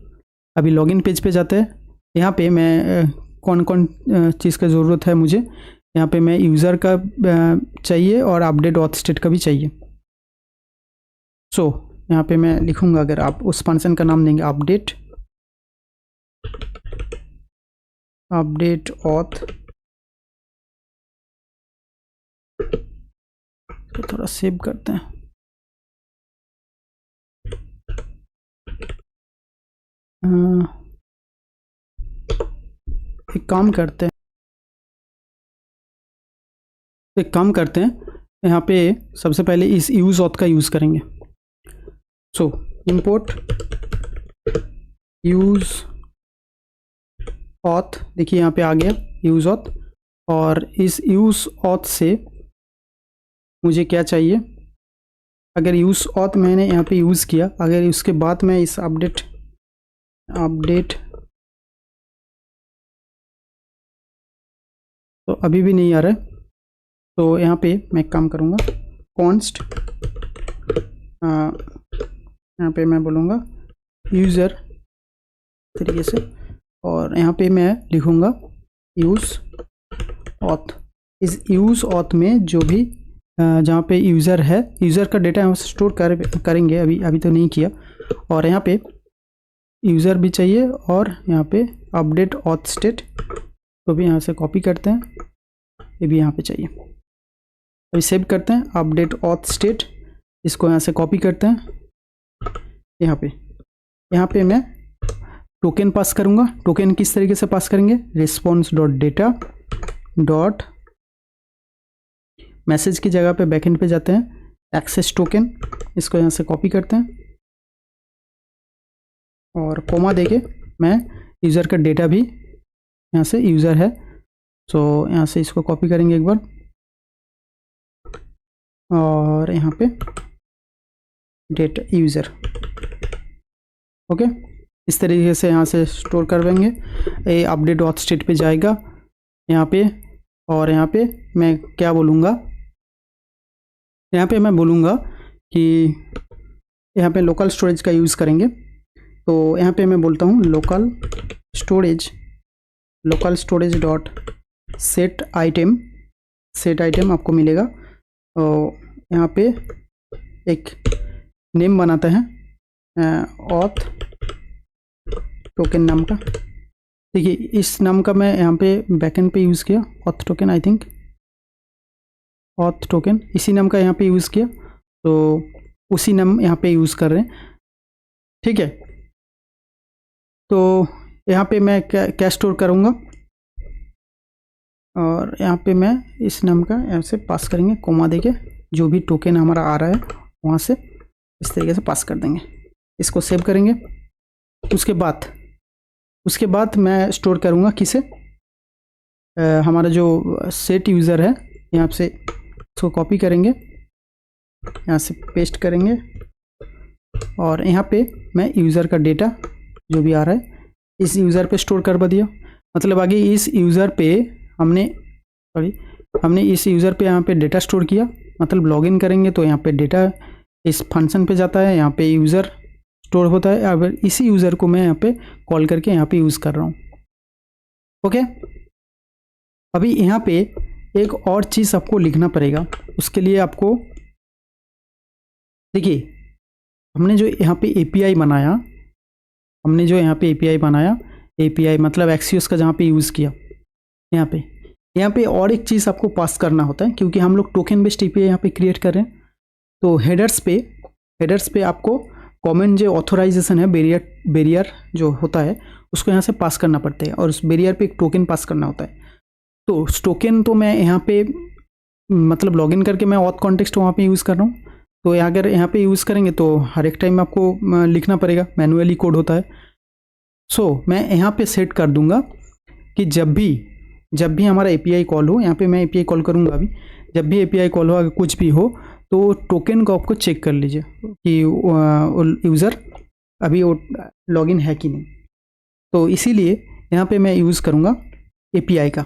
अभी लॉगिन पेज पे जाते हैं। यहाँ पे मैं कौन कौन चीज़ का ज़रूरत है मुझे, यहाँ पे मैं यूज़र का चाहिए और अपडेट ऑथ स्टेट का भी चाहिए। सो यहाँ पे मैं लिखूँगा, अगर आप उस फंक्शन का नाम देंगे अपडेट ऑथ, तो थोड़ा सेव करते हैं। एक काम करते हैं, यहाँ पे सबसे पहले इस यूज़ ऑथ का यूज़ करेंगे। सो इंपोर्ट यूज़ ऑथ, देखिए यहाँ पे आ गया यूज़ ऑथ। और इस यूज़ ऑथ से मुझे क्या चाहिए, अगर यूज़ ऑथ मैंने यहाँ पे यूज़ किया, अगर उसके बाद मैं इस अपडेट तो अभी भी नहीं आ रहा है, तो यहाँ पे मैं एक काम करूँगा, कॉन्स्ट यहाँ पे मैं बोलूँगा यूज़र तरीके से, और यहाँ पे मैं लिखूँगा यूज़ ऑथ। इस यूज़ ऑथ में जो भी जहाँ पे यूज़र है, यूज़र का डेटा हम स्टोर करेंगे, अभी तो नहीं किया। और यहाँ पे यूज़र भी चाहिए और यहाँ पे अपडेट ऑथ स्टेट तो भी यहाँ से कॉपी करते हैं, ये भी यहाँ पे चाहिए। अभी सेव करते हैं अपडेट ऑथ स्टेट, इसको यहाँ से कॉपी करते हैं यहाँ पे मैं टोकन पास करूँगा। टोकन किस तरीके से पास करेंगे, response dot data dot message की जगह पे बैकएंड पे जाते हैं, एक्सेस टोकन, इसको यहाँ से कॉपी करते हैं और कोमा देके मैं यूज़र का डेटा भी, यहाँ से यूज़र है तो यहाँ से इसको कॉपी करेंगे एक बार और यहाँ पे डेटा यूज़र। ओके, इस तरीके से यहाँ से स्टोर कर देंगे। ये अपडेट ऑथ स्टेट पे जाएगा यहाँ पे, और यहाँ पे मैं क्या बोलूँगा, यहाँ पे मैं बोलूँगा कि यहाँ पे लोकल स्टोरेज का यूज़ करेंगे। तो यहाँ पे मैं बोलता हूँ local storage dot set item आपको मिलेगा। और यहाँ पे एक नेम बनाते हैं ऑथ टोकन नाम का। देखिए इस नाम का मैं यहाँ पे बैकएंड पे यूज़ किया, auth token, I think auth token इसी नाम का यहाँ पे यूज़ किया, तो उसी नाम यहाँ पे यूज़ कर रहे हैं। ठीक है, तो यहाँ पे मैं क्या स्टोर करूँगा, और यहाँ पे मैं इस नाम का यहाँ से पास करेंगे, कोमा देके जो भी टोकन हमारा आ रहा है वहाँ से इस तरीके से पास कर देंगे। इसको सेव करेंगे। उसके बाद उसके बाद मैं स्टोर करूँगा किसे, हमारा जो सेट यूज़र है, यहाँ से इसको कॉपी करेंगे, यहाँ से पेस्ट करेंगे और यहाँ पे मैं यूज़र का डेटा जो भी आ रहा है इस यूज़र पे स्टोर करवा दिया। मतलब आगे इस यूज़र पे हमने इस यूज़र पे यहाँ पे डेटा स्टोर किया। मतलब लॉगिन करेंगे तो यहाँ पे डेटा इस फंक्शन पे जाता है, यहाँ पे यूज़र स्टोर होता है। अब इसी यूज़र को मैं यहाँ पे कॉल करके यहाँ पे यूज़ कर रहा हूँ। ओके, अभी यहाँ पे एक और चीज़ आपको लिखना पड़ेगा। उसके लिए आपको देखिए, हमने जो यहाँ पे एपीआई बनाया, एपीआई मतलब एक्सियोस का जहाँ पे यूज़ किया, यहाँ पे और एक चीज़ आपको पास करना होता है, क्योंकि हम लोग टोकन बेस्ड एपीआई यहाँ पे क्रिएट कर रहे हैं। तो हेडर्स पे आपको कॉमन जो ऑथराइजेशन है, बैरियर जो होता है उसको यहाँ से पास करना पड़ता है, और उस बैरियर पे एक टोकन पास करना होता है। तो उस टोकन तो मैं यहाँ पे मतलब लॉगिन करके मैं ऑथ कॉन्टेक्स्ट वहाँ पे यूज़ कर रहा हूँ। तो अगर यहाँ पे यूज़ करेंगे तो हर एक टाइम आपको लिखना पड़ेगा, मैनुअली कोड होता है। सो मैं यहाँ पे सेट कर दूंगा कि जब भी हमारा एपीआई कॉल हो, यहाँ पे मैं एपीआई कॉल करूँगा अभी, जब भी एपीआई कॉल हो, अगर कुछ भी हो तो टोकन को आपको चेक कर लीजिए कि यूज़र अभी वो लॉगिन है कि नहीं। तो इसीलिए यहाँ पे मैं यूज़ करूँगा एपीआई का,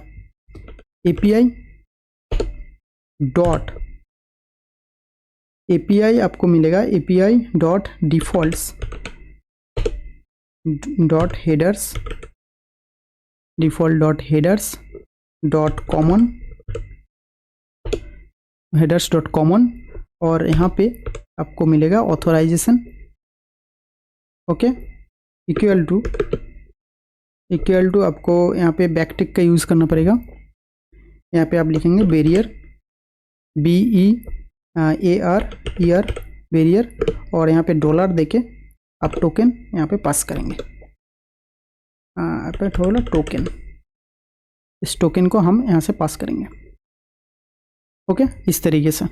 एपीआई आपको मिलेगा API dot defaults dot headers dot common और यहाँ पे आपको मिलेगा ऑथराइजेशन। ओके, इक्वल टू आपको यहाँ पे बैकटिक का यूज़ करना पड़ेगा। यहाँ पे आप लिखेंगे बैरियर, BEAR बैरियर, और यहाँ पे डॉलर देके आप टोकन यहाँ पे पास करेंगे। टोकन, इस टोकन को हम यहाँ से पास करेंगे। ओके, इस तरीके से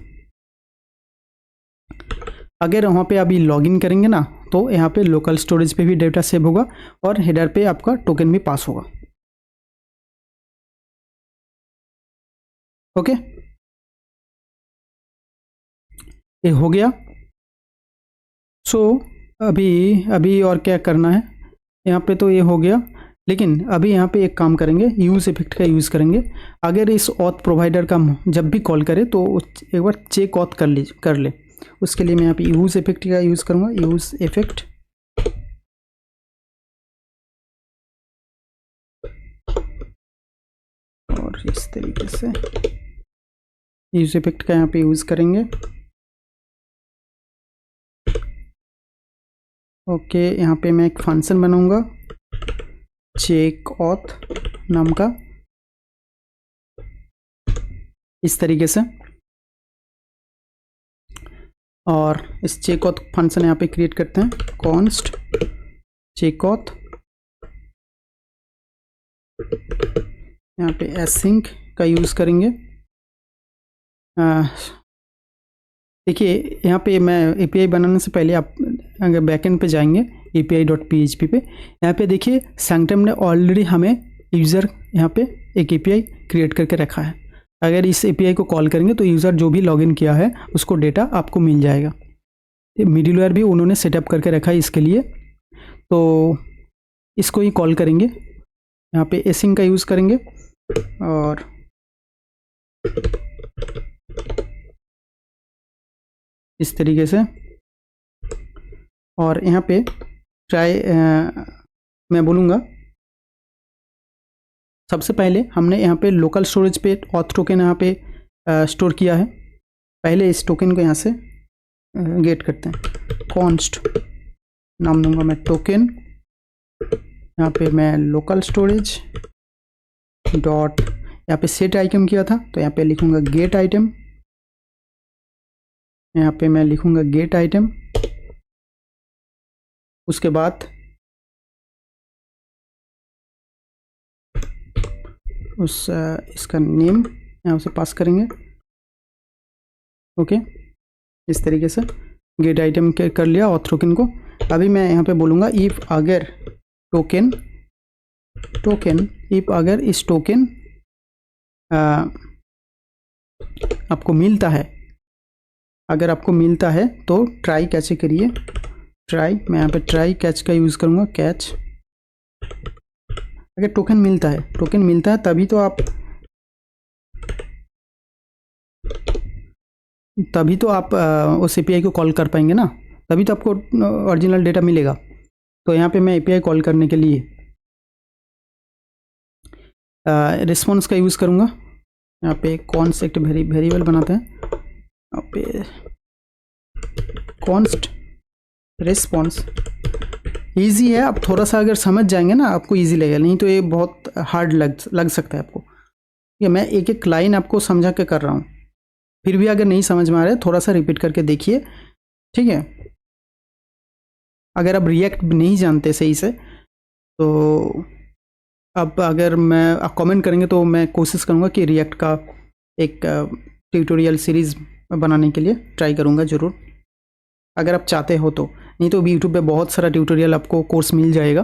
अगर वहाँ पे अभी लॉगिन करेंगे ना, तो यहाँ पे लोकल स्टोरेज पे भी डेटा सेव होगा और हेडर पे आपका टोकन भी पास होगा। ओके, ये हो गया। सो अभी और क्या करना है, यहाँ पे तो ये हो गया, लेकिन अभी यहाँ पे एक काम करेंगे, यूज़ इफेक्ट का यूज़ करेंगे। अगर इस ऑथ प्रोवाइडर का जब भी कॉल करे तो एक बार चेक ऑथ कर ले। उसके लिए मैं यहाँ पे यूज़ इफेक्ट का यूज़ करूँगा, यूज़ इफेक्ट, और इस तरीके से यूज़ इफेक्ट का यहाँ पे यूज़ करेंगे। ओके, यहाँ पे मैं एक फंक्शन बनाऊंगा चेक ऑथ नाम का, इस तरीके से, और इस चेक ऑथ फंक्शन यहाँ पे क्रिएट करते हैं, कॉन्स्ट चेक ऑथ। यहाँ पे एसिंक का यूज़ करेंगे। देखिए, यहाँ पे मैं एपीआई बनाने से पहले आप अगर बैकएंड पे जाएंगे api.php पे, यहाँ पे देखिए सैंक्टम ने ऑलरेडी हमें यूज़र यहाँ पे एक एपीआई क्रिएट करके रखा है। अगर इस एपीआई को कॉल करेंगे तो यूज़र जो भी लॉगिन किया है उसको डेटा आपको मिल जाएगा। मिडिलवेयर भी उन्होंने सेटअप करके रखा है इसके लिए, तो इसको ही कॉल करेंगे। यहाँ पे एसिंक का यूज़ करेंगे और इस तरीके से, और यहाँ पे ट्राई मैं बोलूँगा सबसे पहले हमने यहाँ पे लोकल स्टोरेज पे ऑथ टोकन यहाँ पे स्टोर किया है। पहले इस टोकन को यहाँ से गेट करते हैं, कॉन्स्ट नाम दूंगा मैं टोकन, यहाँ पे मैं लोकल स्टोरेज डॉट, यहाँ पे सेट आइटम किया था तो यहाँ पे लिखूँगा गेट आइटम, यहाँ पे मैं लिखूँगा गेट आइटम। उसके बाद इसका नेम यहाँ से पास करेंगे। ओके, इस तरीके से गेट आइटम कर लिया ऑथ टोकन को। अभी मैं यहाँ पे बोलूँगा इफ़ अगर टोकन टोकन इफ अगर इस टोकन आपको मिलता है, अगर आपको मिलता है तो ट्राई कैचे करिए, ट्राई, मैं यहाँ पे ट्राई कैच का यूज़ करूँगा, कैच। अगर टोकन मिलता है, टोकन मिलता है तभी तो आप उस एपीआई को कॉल कर पाएंगे ना, तभी तो आपको ओरिजिनल डेटा मिलेगा। तो यहाँ पे मैं एपीआई कॉल करने के लिए रिस्पॉन्स का यूज़ करूँगा। यहाँ पे कॉन्स्ट वेरिएबल बनाते हैं, यहाँ पे कॉन्स्ट रिस्पॉन्स। ईजी है, आप थोड़ा सा अगर समझ जाएंगे ना आपको ईजी लगेगा, नहीं तो ये बहुत हार्ड लग सकता है आपको। ये मैं एक एक लाइन आपको समझा के कर रहा हूँ, फिर भी अगर नहीं समझ में आ रहा है थोड़ा सा रिपीट करके देखिए, ठीक है। अगर आप रिएक्ट नहीं जानते सही से तो अब अगर आप कमेंट करेंगे तो मैं कोशिश करूँगा कि रिएक्ट का एक ट्यूटोरियल सीरीज़ बनाने के लिए ट्राई करूँगा ज़रूर, अगर आप चाहते हो तो। नहीं तो यूट्यूब पे बहुत सारा ट्यूटोरियल आपको कोर्स मिल जाएगा,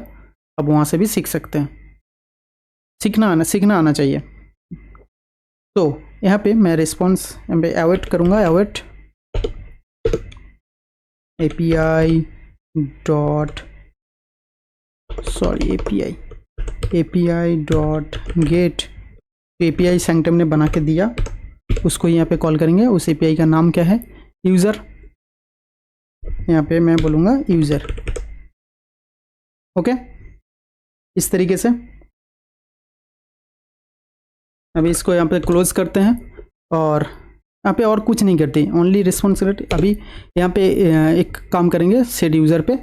आप वहाँ से भी सीख सकते हैं। सीखना आना चाहिए। तो यहाँ पे मैं रिस्पॉन्स यहाँ पे अवेट करूँगा, await API dot dot gate. API sanctum ने बना के दिया, उसको यहाँ पे कॉल करेंगे। उस API का नाम क्या है? यूज़र। यहाँ पे मैं बोलूँगा यूज़र, ओके। इस तरीके से अभी इसको यहाँ पे क्लोज करते हैं और यहाँ पे और कुछ नहीं करते, ओनली रिस्पॉन्सिबिलिटी। अभी यहाँ पे एक काम करेंगे, सेट यूज़र पे,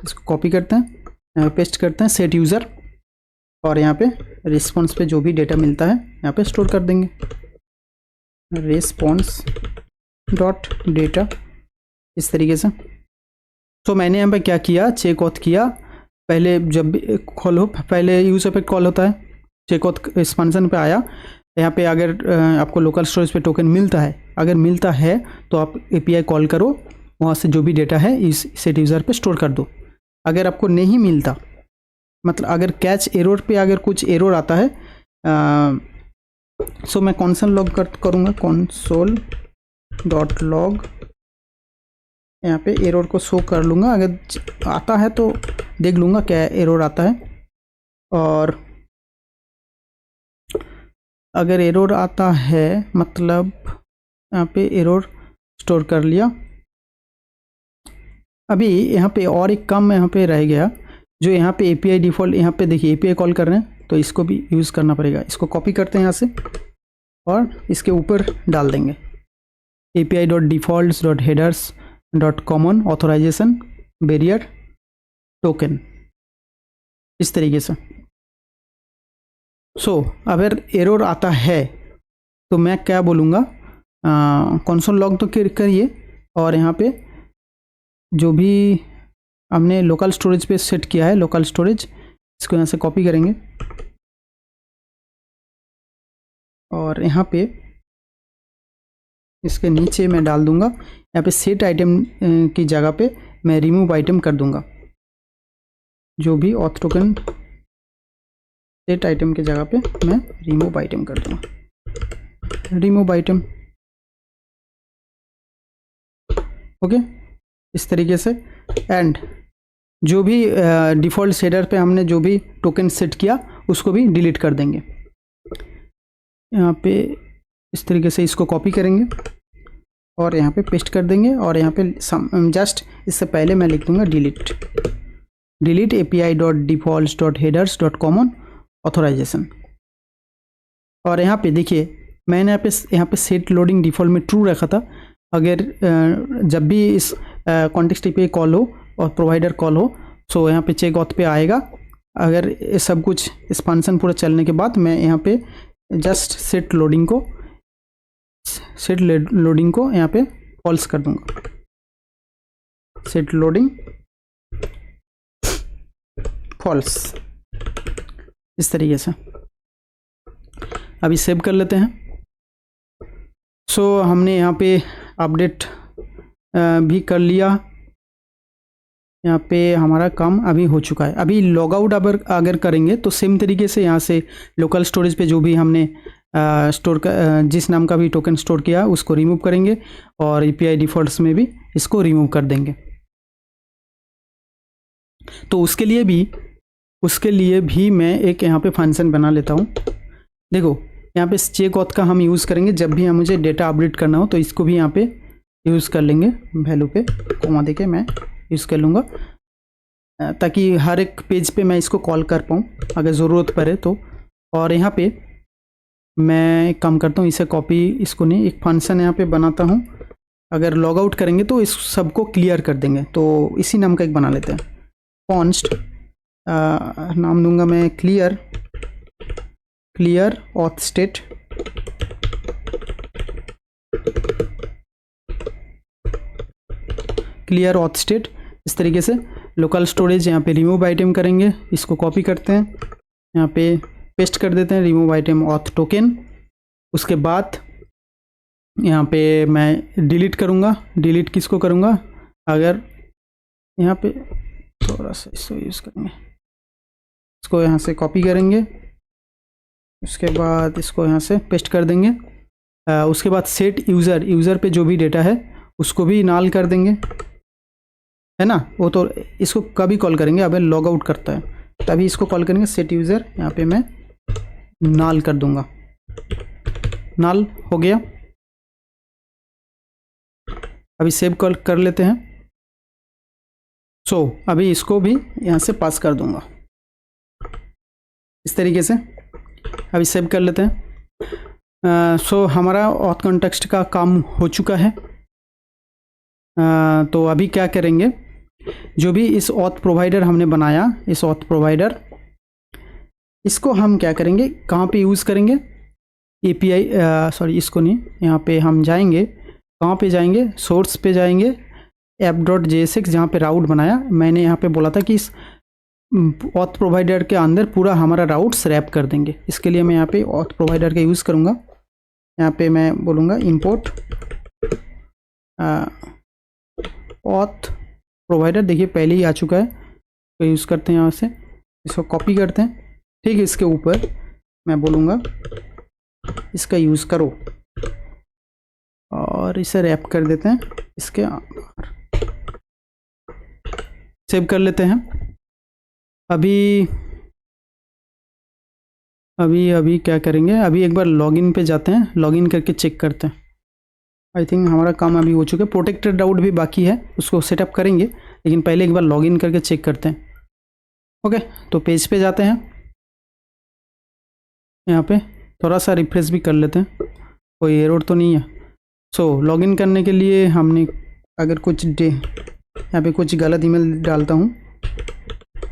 इसको कॉपी करते हैं, यहाँ पेस्ट करते हैं सेट यूज़र, और यहाँ पे रिस्पॉन्स पे जो भी डेटा मिलता है यहाँ पे स्टोर कर देंगे, रिस्पॉन्स डॉट डेटा, इस तरीके से। तो मैंने यहाँ पे क्या किया, चेक ऑथ किया। पहले जब भी कॉल हो, पहले यूज़र पे कॉल होता है, चेक ऑथ एक्सपेंशन पे आया। यहाँ पे अगर आपको लोकल स्टोरेज पे टोकन मिलता है, अगर मिलता है तो आप API कॉल करो, वहाँ से जो भी डेटा है इस सेट यूज़र पे स्टोर कर दो। अगर आपको नहीं मिलता, मतलब अगर कैच एरर पे अगर कुछ एरर आता है, सो मैं कॉन्सोल लॉग करूँगा, कॉन्सोल डॉट लॉग, यहाँ पे एरर को शो कर लूँगा। अगर आता है तो देख लूँगा क्या एरर आता है, और अगर एरर आता है मतलब यहाँ पे एरर स्टोर कर लिया। अभी यहाँ पे और एक काम यहाँ पे रह गया, जो यहाँ पे API डिफ़ॉल्ट, यहाँ पे देखिए API कॉल कर रहे हैं, तो इसको भी यूज़ करना पड़ेगा। इसको कॉपी करते हैं यहाँ से और इसके ऊपर डाल देंगे, API dot defaults dot headers dot common authorization bearer token, इस तरीके से। सो अगर एरर आता है तो मैं क्या बोलूँगा, कंसोल लॉग तो करिए, और यहाँ पे जो भी हमने लोकल स्टोरेज पे सेट किया है, लोकल स्टोरेज, इसको यहाँ से कॉपी करेंगे और यहाँ पे इसके नीचे मैं डाल दूँगा, यहाँ पे सेट आइटम की जगह पे मैं रिमूव आइटम कर दूँगा। जो भी ऑथ टोकन सेट आइटम के जगह पे मैं रिमूव आइटम कर दूँगा, रिमूव आइटम, ओके, इस तरीके से। एंड जो भी डिफ़ॉल्ट शेडर पे हमने जो भी टोकन सेट किया उसको भी डिलीट कर देंगे। यहाँ पे इस तरीके से इसको कॉपी करेंगे और यहाँ पे पेस्ट कर देंगे, और यहाँ पे जस्ट इससे पहले मैं लिख दूँगा delete API dot defaults dot headers dot common authorization. और यहाँ पे देखिए मैंने यहाँ पे सेट लोडिंग डिफ़ॉल्ट में ट्रू रखा था। अगर जब भी इस कॉन्टेक्स्ट API कॉल हो और प्रोवाइडर कॉल हो, सो यहाँ पे चेक ऑथ पे आएगा। अगर ये सब कुछ एक्सपेंशन पूरा चलने के बाद मैं यहाँ पे जस्ट सेट लोडिंग को यहाँ पे फॉल्स कर दूंगा, सेट लोडिंग फॉल्स, इस तरीके से। अभी सेव कर लेते हैं। सो हमने यहाँ पे अपडेट भी कर लिया। यहाँ पे हमारा काम अभी हो चुका है। अभी लॉग आउट अगर करेंगे तो सेम तरीके से यहाँ से लोकल स्टोरेज पे जो भी हमने स्टोर का जिस नाम का भी टोकन स्टोर किया उसको रिमूव करेंगे और API डिफ़ॉल्ट्स में भी इसको रिमूव कर देंगे। तो उसके लिए भी मैं एक यहाँ पे फंक्शन बना लेता हूँ। देखो यहाँ पे चेक ऑथ का हम यूज़ करेंगे जब भी मुझे डेटा अपडेट करना हो, तो इसको भी यहाँ पे यूज़ कर लेंगे। वैल्यू पे कोमा देके मैं यूज़ कर लूँगा ताकि हर एक पेज पे मैं इसको कॉल कर पाऊँ अगर ज़रूरत पड़े तो। और यहाँ पे मैं एक काम करता हूँ, इसे कॉपी, इसको नहीं, एक फंक्शन यहाँ पे बनाता हूँ। अगर लॉग आउट करेंगे तो इस सबको क्लियर कर देंगे, तो इसी नाम का एक बना लेते हैं। कॉन्स्ट नाम दूंगा मैं clear auth state. Clear auth state इस तरीके से। लोकल स्टोरेज यहाँ पे रिमूव आइटम करेंगे, इसको कॉपी करते हैं, यहाँ पे पेस्ट कर देते हैं, रिमूव आइटम ऑथ टोकन। उसके बाद यहाँ पे मैं डिलीट करूँगा। डिलीट किसको करूँगा, अगर यहाँ पे थोड़ा सा इसको यूज़ करेंगे, इसको यहाँ से कॉपी करेंगे, उसके बाद इसको यहाँ से पेस्ट कर देंगे। उसके बाद सेट यूज़र पे जो भी डेटा है उसको भी नाल कर देंगे, है ना। वो तो इसको कभी कॉल करेंगे, अगर लॉग आउट करता है तभी इसको कॉल करेंगे। सेट यूज़र यहाँ पे मैं नाल कर दूंगा। नाल हो गया। अभी सेव कॉल कर लेते हैं। अभी इसको भी यहाँ से पास कर दूंगा इस तरीके से। अभी सेव कर लेते हैं। हमारा ऑथ कॉन्टेक्स्ट का काम हो चुका है। तो अभी क्या करेंगे, जो भी इस ऑथ प्रोवाइडर हमने बनाया, इस ऑथ प्रोवाइडर, इसको हम क्या करेंगे, कहाँ पे यूज़ करेंगे, API इसको नहीं, यहाँ पे हम जाएंगे, कहाँ पे जाएंगे, सोर्स पे जाएंगे, app.jsx जहाँ पे राउट बनाया मैंने, यहाँ पे बोला था कि इस ऑथ प्रोवाइडर के अंदर पूरा हमारा राउट्स रैप कर देंगे। इसके लिए मैं यहाँ पे ऑथ प्रोवाइडर का यूज़ करूँगा। यहाँ पे मैं बोलूँगा इंपोर्ट ऑथ प्रोवाइडर। देखिए पहले ही आ चुका है, तो यूज़ करते हैं, यहाँ से इसको कॉपी करते हैं। ठीक है, इसके ऊपर मैं बोलूँगा इसका यूज़ करो और इसे रैप कर देते हैं इसके अंदर। सेव कर लेते हैं। अभी क्या करेंगे, अभी एक बार लॉगिन पे जाते हैं, लॉगिन करके चेक करते हैं। आई थिंक हमारा काम अभी हो चुका है। प्रोटेक्टेड राउट भी बाकी है, उसको सेटअप करेंगे, लेकिन पहले एक बार लॉगिन करके चेक करते हैं। ओके, तो पेज पे जाते हैं, यहाँ पे थोड़ा सा रिफ्रेश भी कर लेते हैं, कोई एरर तो नहीं है। लॉगिन करने के लिए हमने अगर कुछ यहाँ पे कुछ गलत ईमेल डालता हूँ,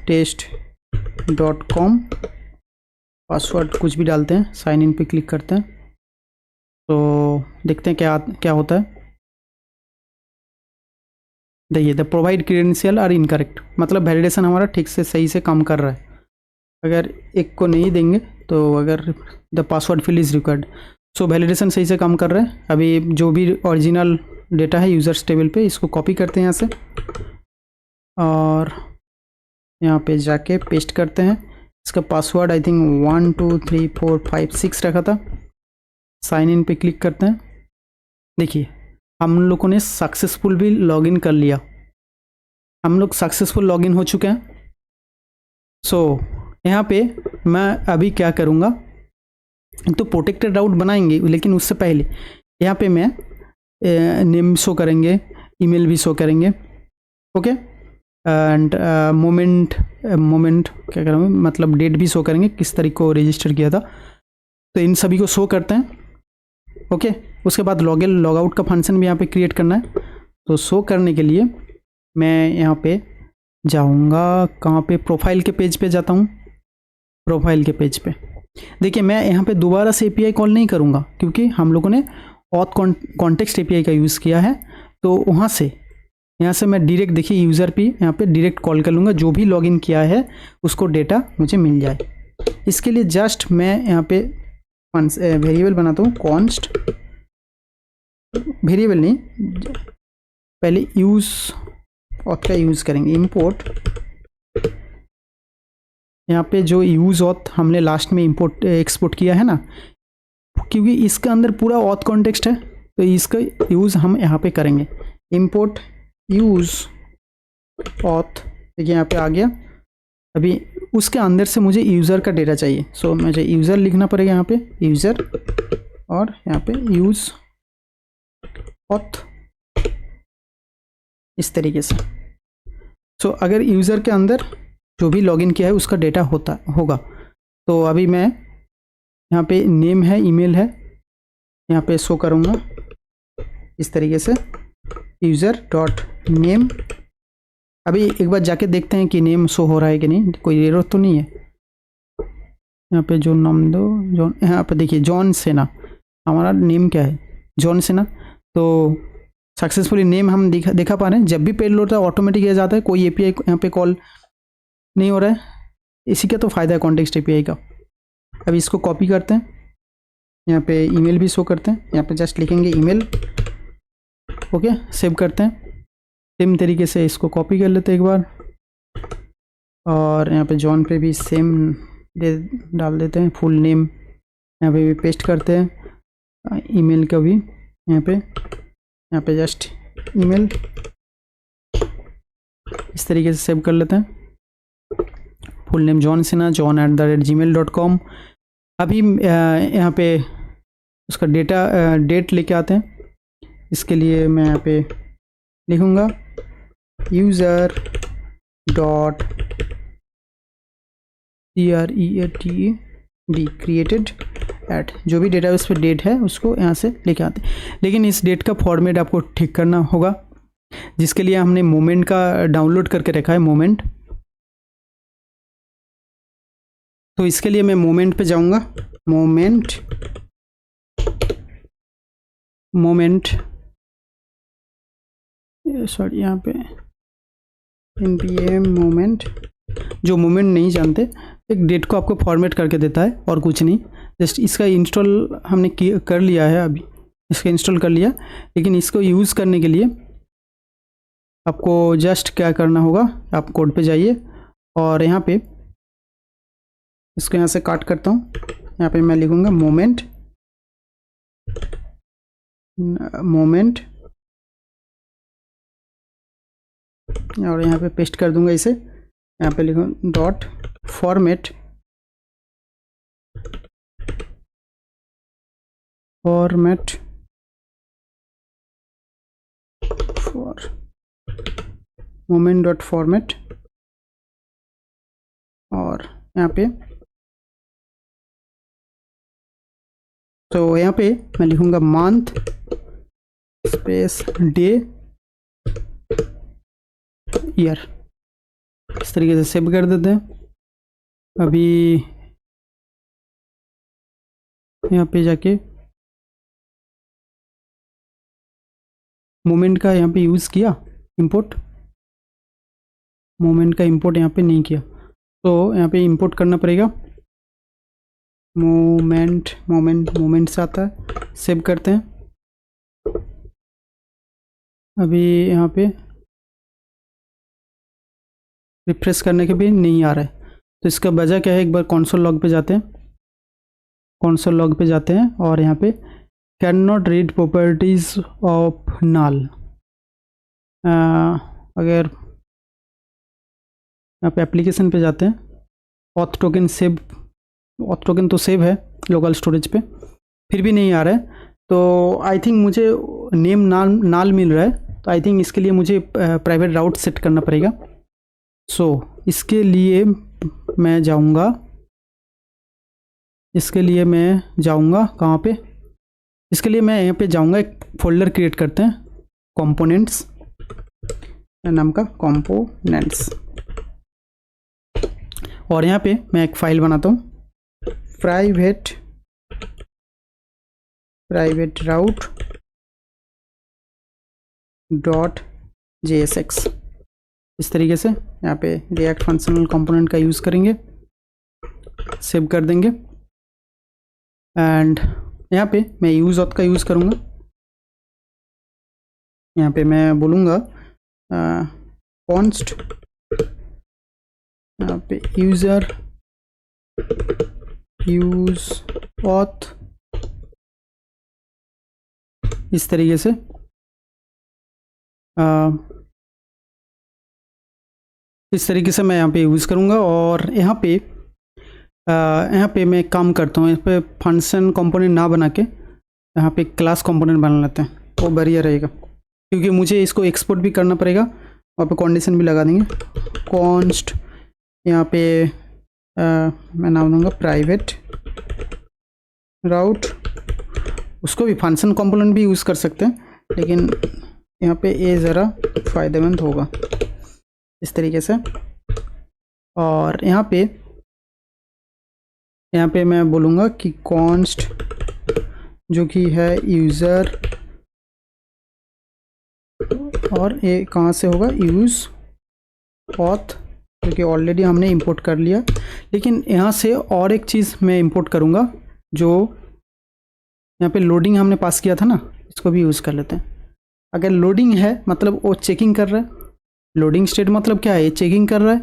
test.com, पासवर्ड कुछ भी डालते हैं, साइन इन पे क्लिक करते हैं, तो देखते हैं क्या होता है। देखिए the provide credential are incorrect, मतलब वैलिडेशन हमारा ठीक से सही से काम कर रहा है। अगर एक को नहीं देंगे तो अगर the password field is required, validation सही से काम कर रहा है। अभी जो भी ओरिजिनल डेटा है यूज़र्स टेबल पे, इसको कॉपी करते हैं यहाँ से और यहाँ पे जाके पेस्ट करते हैं। इसका पासवर्ड आई थिंक 1 2 3 4 5 6 रखा था। साइन इन पे क्लिक करते हैं। देखिए हम लोगों ने सक्सेसफुल भी लॉगिन कर लिया, हम लोग सक्सेसफुल लॉगिन हो चुके हैं। यहाँ पे मैं अभी क्या करूँगा, तो प्रोटेक्टेड राउट बनाएंगे, लेकिन उससे पहले यहाँ पे मैं नेम शो करेंगे, ईमेल भी शो करेंगे। ओके, एंड मोमेंट क्या करेंगे, मतलब डेट भी शो करेंगे, किस तारीख को रजिस्टर किया था, तो इन सभी को शो करते हैं। ओके, उसके बाद लॉग आउट का फंक्शन भी यहाँ पे क्रिएट करना है। तो शो करने के लिए मैं यहाँ पे जाऊँगा, कहाँ पे, प्रोफाइल के पेज पे जाता हूँ। प्रोफाइल के पेज पे देखिए मैं यहाँ पे दोबारा से API कॉल नहीं करूँगा, क्योंकि हम लोगों ने ऑथ कॉन्टेक्स्ट API का यूज़ किया है। तो वहाँ से यहाँ से मैं डायरेक्ट, देखिए यूज़र पे यहाँ पे डायरेक्ट कॉल कर लूँगा, जो भी लॉगिन किया है उसको डेटा मुझे मिल जाए। इसके लिए जस्ट मैं यहाँ पे वेरिएबल बनाता हूँ, कॉन्स्ट, वेरिएबल नहीं, पहले यूज़ ऑथ का यूज़ करेंगे। इंपोर्ट, यहाँ पे जो यूज़ ऑथ हमने लास्ट में इंपोर्ट एक्सपोर्ट किया है ना, क्योंकि इसके अंदर पूरा ऑथ कॉन्टेक्स्ट है तो इसका यूज़ हम यहाँ पे करेंगे। इंपोर्ट यूज़ ऑथ, देखिए यहाँ पे आ गया। अभी उसके अंदर से मुझे यूज़र का डेटा चाहिए, सो मुझे यूज़र लिखना पड़ेगा यहाँ पे, यूज़र, और यहाँ पे यूज़ ऑथ, इस तरीके से। सो अगर यूज़र के अंदर जो भी लॉगिन किया है उसका डेटा होगा, तो अभी मैं यहाँ पे नेम है, ईमेल है, यहाँ पे शो करूँगा इस तरीके से, यूज़र डॉट नेम। अभी एक बार जाके देखते हैं कि नेम शो हो रहा है कि नहीं, कोई एरर तो नहीं है। यहाँ पे जो नाम दो, जॉन, यहाँ पे देखिए जॉन सेना, हमारा नेम क्या है, जॉन सेना। तो सक्सेसफुली नेम हम देखा पा रहे हैं। जब भी पेज लोड होता है ऑटोमेटिक आ जाता है, कोई एपीआई यहाँ पे कॉल नहीं हो रहा है। इसी का तो फ़ायदा है कॉन्टेक्स्ट एपीआई का। अभी इसको कॉपी करते हैं, यहाँ पे ईमेल भी शो करते हैं, यहाँ पे जस्ट लिखेंगे ईमेल, ओके, सेव करते हैं। सेम तरीके से इसको कॉपी कर लेते हैं एक बार, और यहाँ पे जॉन पे भी सेम डाल देते हैं, फुल नेम यहाँ पे भी पेस्ट करते हैं, ईमेल का भी यहाँ पे जस्ट ईमेल, इस तरीके से सेव कर लेते हैं। Full name John Sinha, john@gmail.com। अभी यहाँ पे उसका डेट लेके आते हैं। इसके लिए मैं यहाँ पे लिखूँगा यूज़र डॉट created एट, जो भी डेटाबेस पे डेट है उसको यहाँ से लेके आते हैं। लेकिन इस डेट का फॉर्मेट आपको ठीक करना होगा, जिसके लिए हमने मोमेंट का डाउनलोड करके रखा है, मोमेंट। तो इसके लिए मैं मोमेंट पे जाऊंगा, मोमेंट सॉरी, यहाँ पे npm मोमेंट। जो मोमेंट नहीं जानते, एक डेट को आपको फॉर्मेट करके देता है और कुछ नहीं। जस्ट इसका इंस्टॉल हमने कर लिया है, अभी इसका इंस्टॉल कर लिया। लेकिन इसको यूज़ करने के लिए आपको जस्ट क्या करना होगा, आप कोड पे जाइए और यहाँ पे इसको यहाँ से काट करता हूँ। यहाँ पे मैं लिखूँगा मोमेंट और यहाँ पे पेस्ट कर दूंगा इसे। यहाँ पे लिखूँ dot format for moment dot format, और यहाँ पे तो यहाँ पे मैं लिखूँगा मंथ स्पेस डे ईयर, इस तरीके से सेव कर देते हैं। अभी यहाँ पे जाके मोमेंट का यहाँ पे यूज़ किया, इंपोर्ट, मोमेंट का इंपोर्ट यहाँ पे नहीं किया, तो यहाँ पे इंपोर्ट करना पड़ेगा। मोमेंट से आता है, सेव करते हैं। अभी यहाँ पे रिफ्रेश करने के भी नहीं आ रहा है, तो इसका वजह क्या है, एक बार कंसोल लॉग पे जाते हैं, कंसोल लॉग पे जाते हैं और यहाँ पे can not read properties of null. अगर यहाँ पे एप्लीकेशन पे जाते हैं, ऑथ टोकन तो सेव है लोकल स्टोरेज पे, फिर भी नहीं आ रहा है। तो आई थिंक मुझे नेम नाल मिल रहा है, तो आई थिंक इसके लिए मुझे प्राइवेट राउट सेट करना पड़ेगा। सो इसके लिए मैं जाऊंगा कहाँ पे, इसके लिए मैं यहाँ पे जाऊंगा, एक फोल्डर क्रिएट करते हैं, कंपोनेंट्स नाम का, कंपोनेंट्स, और यहाँ पे मैं एक फाइल बनाता हूँ, प्राइवेट राउट डॉट JSX, इस तरीके से यहाँ पे रिएक्ट फंक्शनल कंपोनेंट का यूज़ करेंगे, सेव कर देंगे। एंड यहाँ पे मैं यूज़ ऑथ का यूज़ करूँगा। यहाँ पे मैं बोलूँगा कॉन्स्ट, यहाँ पे यूज़र यूज ऑथ, इस तरीके से इस तरीके से मैं यहाँ पे यूज़ करूँगा। और यहाँ पे मैं एक काम करता हूँ, इस पर फंक्शन कंपोनेंट ना बना के यहाँ पे क्लास कंपोनेंट बना लेते हैं, वो बढ़िया रहेगा, क्योंकि मुझे इसको एक्सपोर्ट भी करना पड़ेगा। वहाँ पे कंडीशन भी लगा देंगे, कॉन्स्ट, यहाँ पे मैं नाम दूंगा प्राइवेट राउट, उसको भी फंक्शन कंपोनेंट भी यूज़ कर सकते हैं, लेकिन यहाँ पे ये ज़रा फ़ायदेमंद होगा इस तरीके से। और यहाँ पे मैं बोलूँगा कि कॉन्स्ट जो कि है यूज़र, और ये कहाँ से होगा, यूज़ ऑथ, क्योंकि ऑलरेडी हमने इंपोर्ट कर लिया। लेकिन यहाँ से और एक चीज़ मैं इंपोर्ट करूँगा, जो यहाँ पे लोडिंग हमने पास किया था ना, इसको भी यूज़ कर लेते हैं। अगर लोडिंग है मतलब वो चेकिंग कर रहा है, लोडिंग स्टेट मतलब क्या है, ये चेकिंग कर रहा है,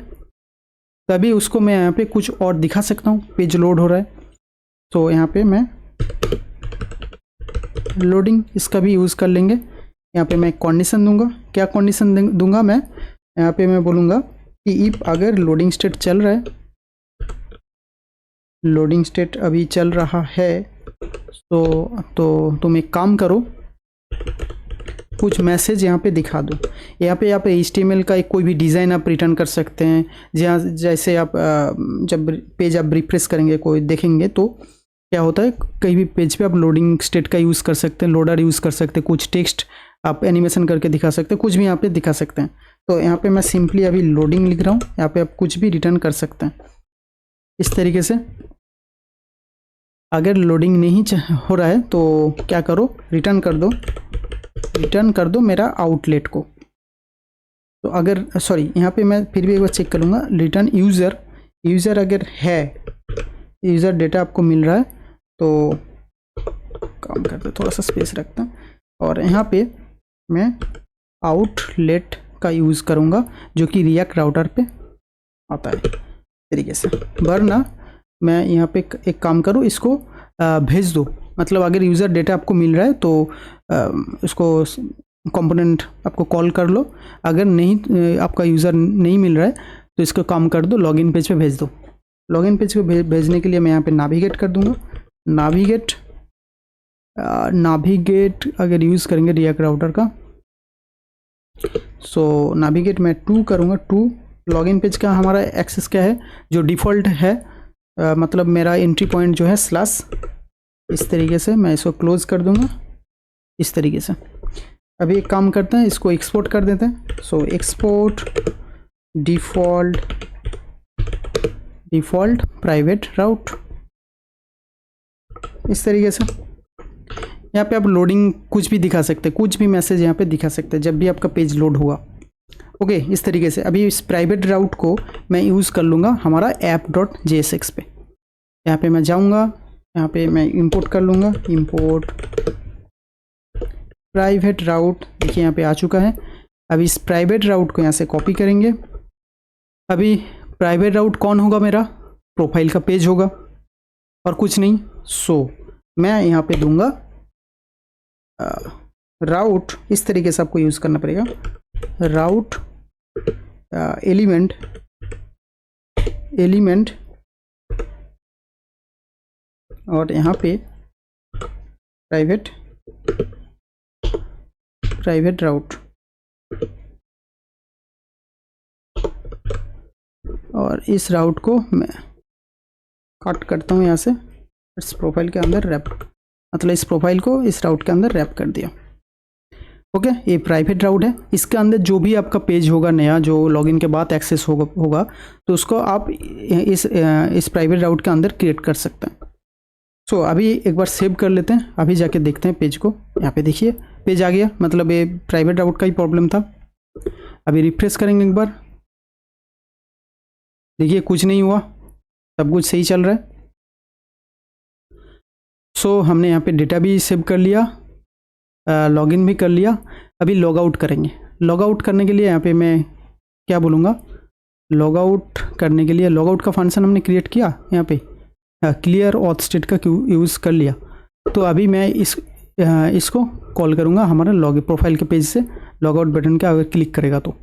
तभी उसको मैं यहाँ पे कुछ और दिखा सकता हूँ, पेज लोड हो रहा है। तो यहाँ पे मैं लोडिंग इसका भी यूज़ कर लेंगे। यहाँ पे मैं कंडीशन दूंगा, क्या कंडीशन दूंगा मैं, यहाँ पे मैं बोलूँगा कि इफ अगर लोडिंग स्टेट चल रहा है, लोडिंग स्टेट अभी चल रहा है, तो तुम एक काम करो, कुछ मैसेज यहाँ पे दिखा दो। यहाँ पे आप HTML का एक कोई भी डिज़ाइन आप रिटर्न कर सकते हैं, जैसे आप जब पेज आप रिफ्रेश करेंगे कोई देखेंगे तो क्या होता है, कहीं भी पेज पे आप लोडिंग स्टेट का यूज़ कर सकते हैं, लोडर यूज़ कर सकते हैं, कुछ टेक्स्ट आप एनिमेशन करके दिखा सकते हैं, कुछ भी यहाँ पे दिखा सकते हैं। तो यहाँ पे मैं सिंपली अभी लोडिंग लिख रहा हूँ, यहाँ पे आप कुछ भी रिटर्न कर सकते हैं इस तरीके से। अगर लोडिंग नहीं हो रहा है तो क्या करो, रिटर्न कर दो मेरा आउटलेट को। तो अगर सॉरी, यहाँ पे मैं फिर भी एक बार चेक करूँगा, रिटर्न यूज़र अगर है, यूज़र डेटा आपको मिल रहा है, तो काम करते थोड़ा सा स्पेस रखते हैं, और यहाँ पे मैं आउटलेट का यूज़ करूँगा जो कि रिएक्ट राउटर पे आता है तरीके से। वरना मैं यहाँ पे एक काम करूँ, इसको भेज दो, मतलब अगर यूज़र डेटा आपको मिल रहा है तो उसको कंपोनेंट आपको कॉल कर लो, अगर नहीं आपका यूज़र नहीं मिल रहा है तो इसको काम कर दो, लॉगिन पेज पे भेज दो। लॉगिन पेज पे भेजने के लिए मैं यहाँ पे नाविगेट कर दूँगा, नाविगेट अगर यूज़ करेंगे रिएक्ट राउटर का, सो नाविगेट मैं 2 करूँगा, 2 लॉगिन पेज का हमारा एक्सेस क्या है, जो डिफ़ॉल्ट है, मतलब मेरा एंट्री पॉइंट जो है स्लैश, इस तरीके से मैं इसको क्लोज कर दूंगा इस तरीके से। अभी एक काम करते हैं, इसको एक्सपोर्ट कर देते हैं। सो एक्सपोर्ट डिफ़ॉल्ट प्राइवेट राउट, इस तरीके से। यहाँ पे आप लोडिंग कुछ भी दिखा सकते हैं, कुछ भी मैसेज यहाँ पे दिखा सकते हैं जब भी आपका पेज लोड हुआ। ओके, इस तरीके से। अभी इस प्राइवेट राउट को मैं यूज़ कर लूँगा हमारा app.jsx पे। यहाँ पे मैं जाऊँगा, यहाँ पे मैं इंपोर्ट कर लूँगा, इंपोर्ट प्राइवेट राउट, देखिए यहाँ पे आ चुका है। अभी इस प्राइवेट राउट को यहाँ से कॉपी करेंगे। अभी प्राइवेट राउट कौन होगा, मेरा प्रोफाइल का पेज होगा और कुछ नहीं। सो मैं यहाँ पे दूंगा राउट, इस तरीके से आपको यूज़ करना पड़ेगा, राउट एलिमेंट और यहाँ पे प्राइवेट राउट, और इस राउट को मैं कट करता हूँ यहाँ से, इस प्रोफाइल के अंदर रैप, मतलब इस प्रोफाइल को इस राउट के अंदर रैप कर दिया। ओके, ये प्राइवेट राउट है। इसके अंदर जो भी आपका पेज होगा नया, जो लॉगिन के बाद एक्सेस होगा तो उसको आप इस प्राइवेट राउट के अंदर क्रिएट कर सकते हैं। सो अभी एक बार सेव कर लेते हैं, अभी जाके देखते हैं पेज को। यहाँ पे देखिए पेज आ गया, मतलब ये प्राइवेट राउट का ही प्रॉब्लम था। अभी रिफ्रेश करेंगे एक बार, देखिए कुछ नहीं हुआ, सब कुछ सही चल रहा है। सो हमने यहाँ पे डेटा भी सेव कर लिया, लॉगिन भी कर लिया। अभी लॉग आउट करेंगे। लॉग आउट करने के लिए यहाँ पे मैं क्या बोलूँगा, लॉग आउट करने के लिए लॉग आउट का फंक्शन हमने क्रिएट किया यहाँ पे, क्लियर ऑथ स्टेट का यूज़ कर लिया। तो अभी मैं इसको कॉल करूँगा हमारा लॉग प्रोफाइल के पेज से। लॉग आउट बटन का अगर क्लिक करेगा तो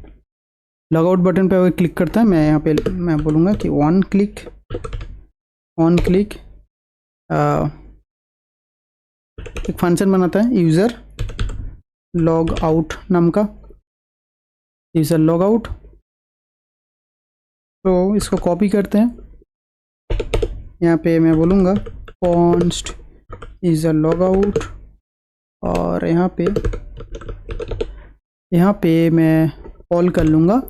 लॉग आउट बटन पे अगर क्लिक करता है, मैं यहाँ पे मैं बोलूँगा कि ऑन क्लिक एक फंक्शन बनाता है यूज़र लॉग आउट नाम का, यूज़र लॉग आउट। तो इसको कॉपी करते हैं, यहाँ पे मैं बोलूँगा कॉन्स्ट यूज़र लॉग आउट, और यहाँ पे मैं कॉल कर लूँगा,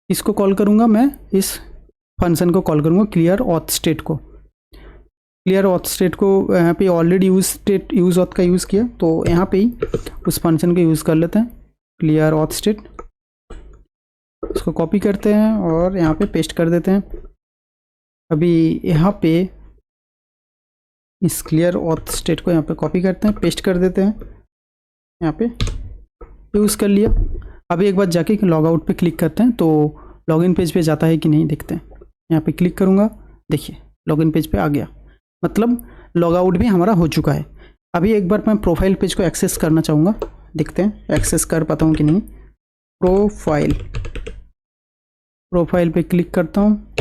इसको कॉल करूँगा मैं, इस फंक्शन को कॉल करूँगा क्लियर ऑथ स्टेट को। क्लियर ऑथ स्टेट को यहाँ पे ऑलरेडी यूज़ ऑथ का यूज़ किया, तो यहाँ पे ही उस फंक्शन को यूज़ कर लेते हैं क्लियर ऑथ स्टेट। इसको कॉपी करते हैं और यहाँ पे पेस्ट कर देते हैं। अभी यहाँ पे इस क्लियर ऑथ स्टेट को यहाँ पे कॉपी करते हैं, पेस्ट कर देते हैं, यहाँ पे यूज़ कर लिया। अभी एक बार जाके लॉग आउट पे क्लिक करते हैं तो लॉगिन पेज पे जाता है कि नहीं देखते हैं। यहाँ पे क्लिक करूँगा, देखिए लॉगिन पेज पे आ गया, मतलब लॉग आउट भी हमारा हो चुका है। अभी एक बार मैं प्रोफाइल पेज को एक्सेस करना चाहूँगा, देखते हैं एक्सेस कर पाता हूँ कि नहीं। प्रोफाइल पे क्लिक करता हूँ,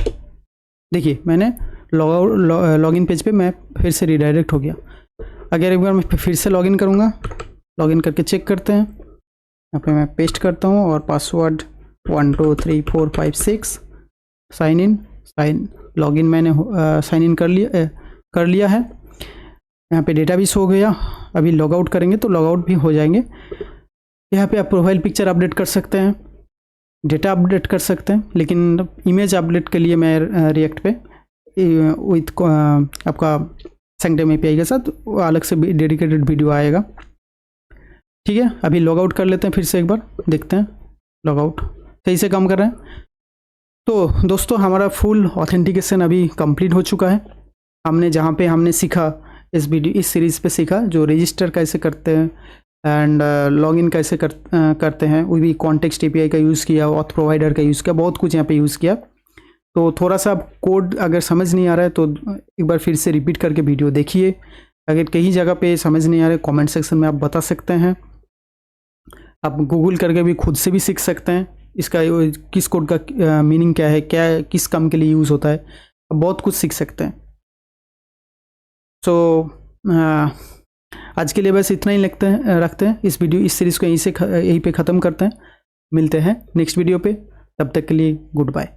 देखिए मैंने लॉगिन पेज पे मैं फिर से रिडायरेक्ट हो गया। अगर एक बार मैं फिर से लॉगिन करूँगा, लॉगिन करके चेक करते हैं। यहाँ पे मैं पेस्ट करता हूँ और पासवर्ड 1 2 3 4 5 6 साइन लॉगिन मैंने साइन इन कर लिया है। यहाँ पे डेटाबेस हो गया। अभी लॉग आउट करेंगे तो लॉग आउट भी हो जाएंगे। यहाँ पे आप प्रोफाइल पिक्चर अपडेट कर सकते हैं, डेटा अपडेट कर सकते हैं, लेकिन इमेज अपडेट के लिए मैं रिएक्ट पे विथ आपका सेंगडम एपीआई के साथ अलग से डेडिकेटेड वीडियो आएगा। ठीक है, अभी लॉग आउट कर लेते हैं फिर से एक बार, देखते हैं लॉग आउट सही से काम कर रहे हैं। तो दोस्तों हमारा फुल ऑथेंटिकेशन अभी कंप्लीट हो चुका है। हमने जहाँ पे हमने सीखा इस सीरीज़ पे सीखा, जो रजिस्टर कैसे करते हैं एंड लॉगिन कैसे करते हैं, वो भी कॉन्टेक्स्ट एपीआई का यूज़ किया, ऑथ प्रोवाइडर का यूज़ किया, बहुत कुछ यहाँ पे यूज़ किया। तो थोड़ा सा कोड अगर समझ नहीं आ रहा है तो एक बार फिर से रिपीट करके वीडियो देखिए। अगर कहीं जगह पे समझ नहीं आ रहा है कमेंट सेक्शन में आप बता सकते हैं। आप गूगल करके भी खुद से भी सीख सकते हैं इसका किस कोड का मीनिंग क्या है, क्या किस काम के लिए यूज़ होता है, आप बहुत कुछ सीख सकते हैं। तो आज के लिए बस इतना ही रखते हैं। इस सीरीज़ को यहीं पे ख़त्म करते हैं। मिलते हैं नेक्स्ट वीडियो पे, तब तक के लिए गुड बाय।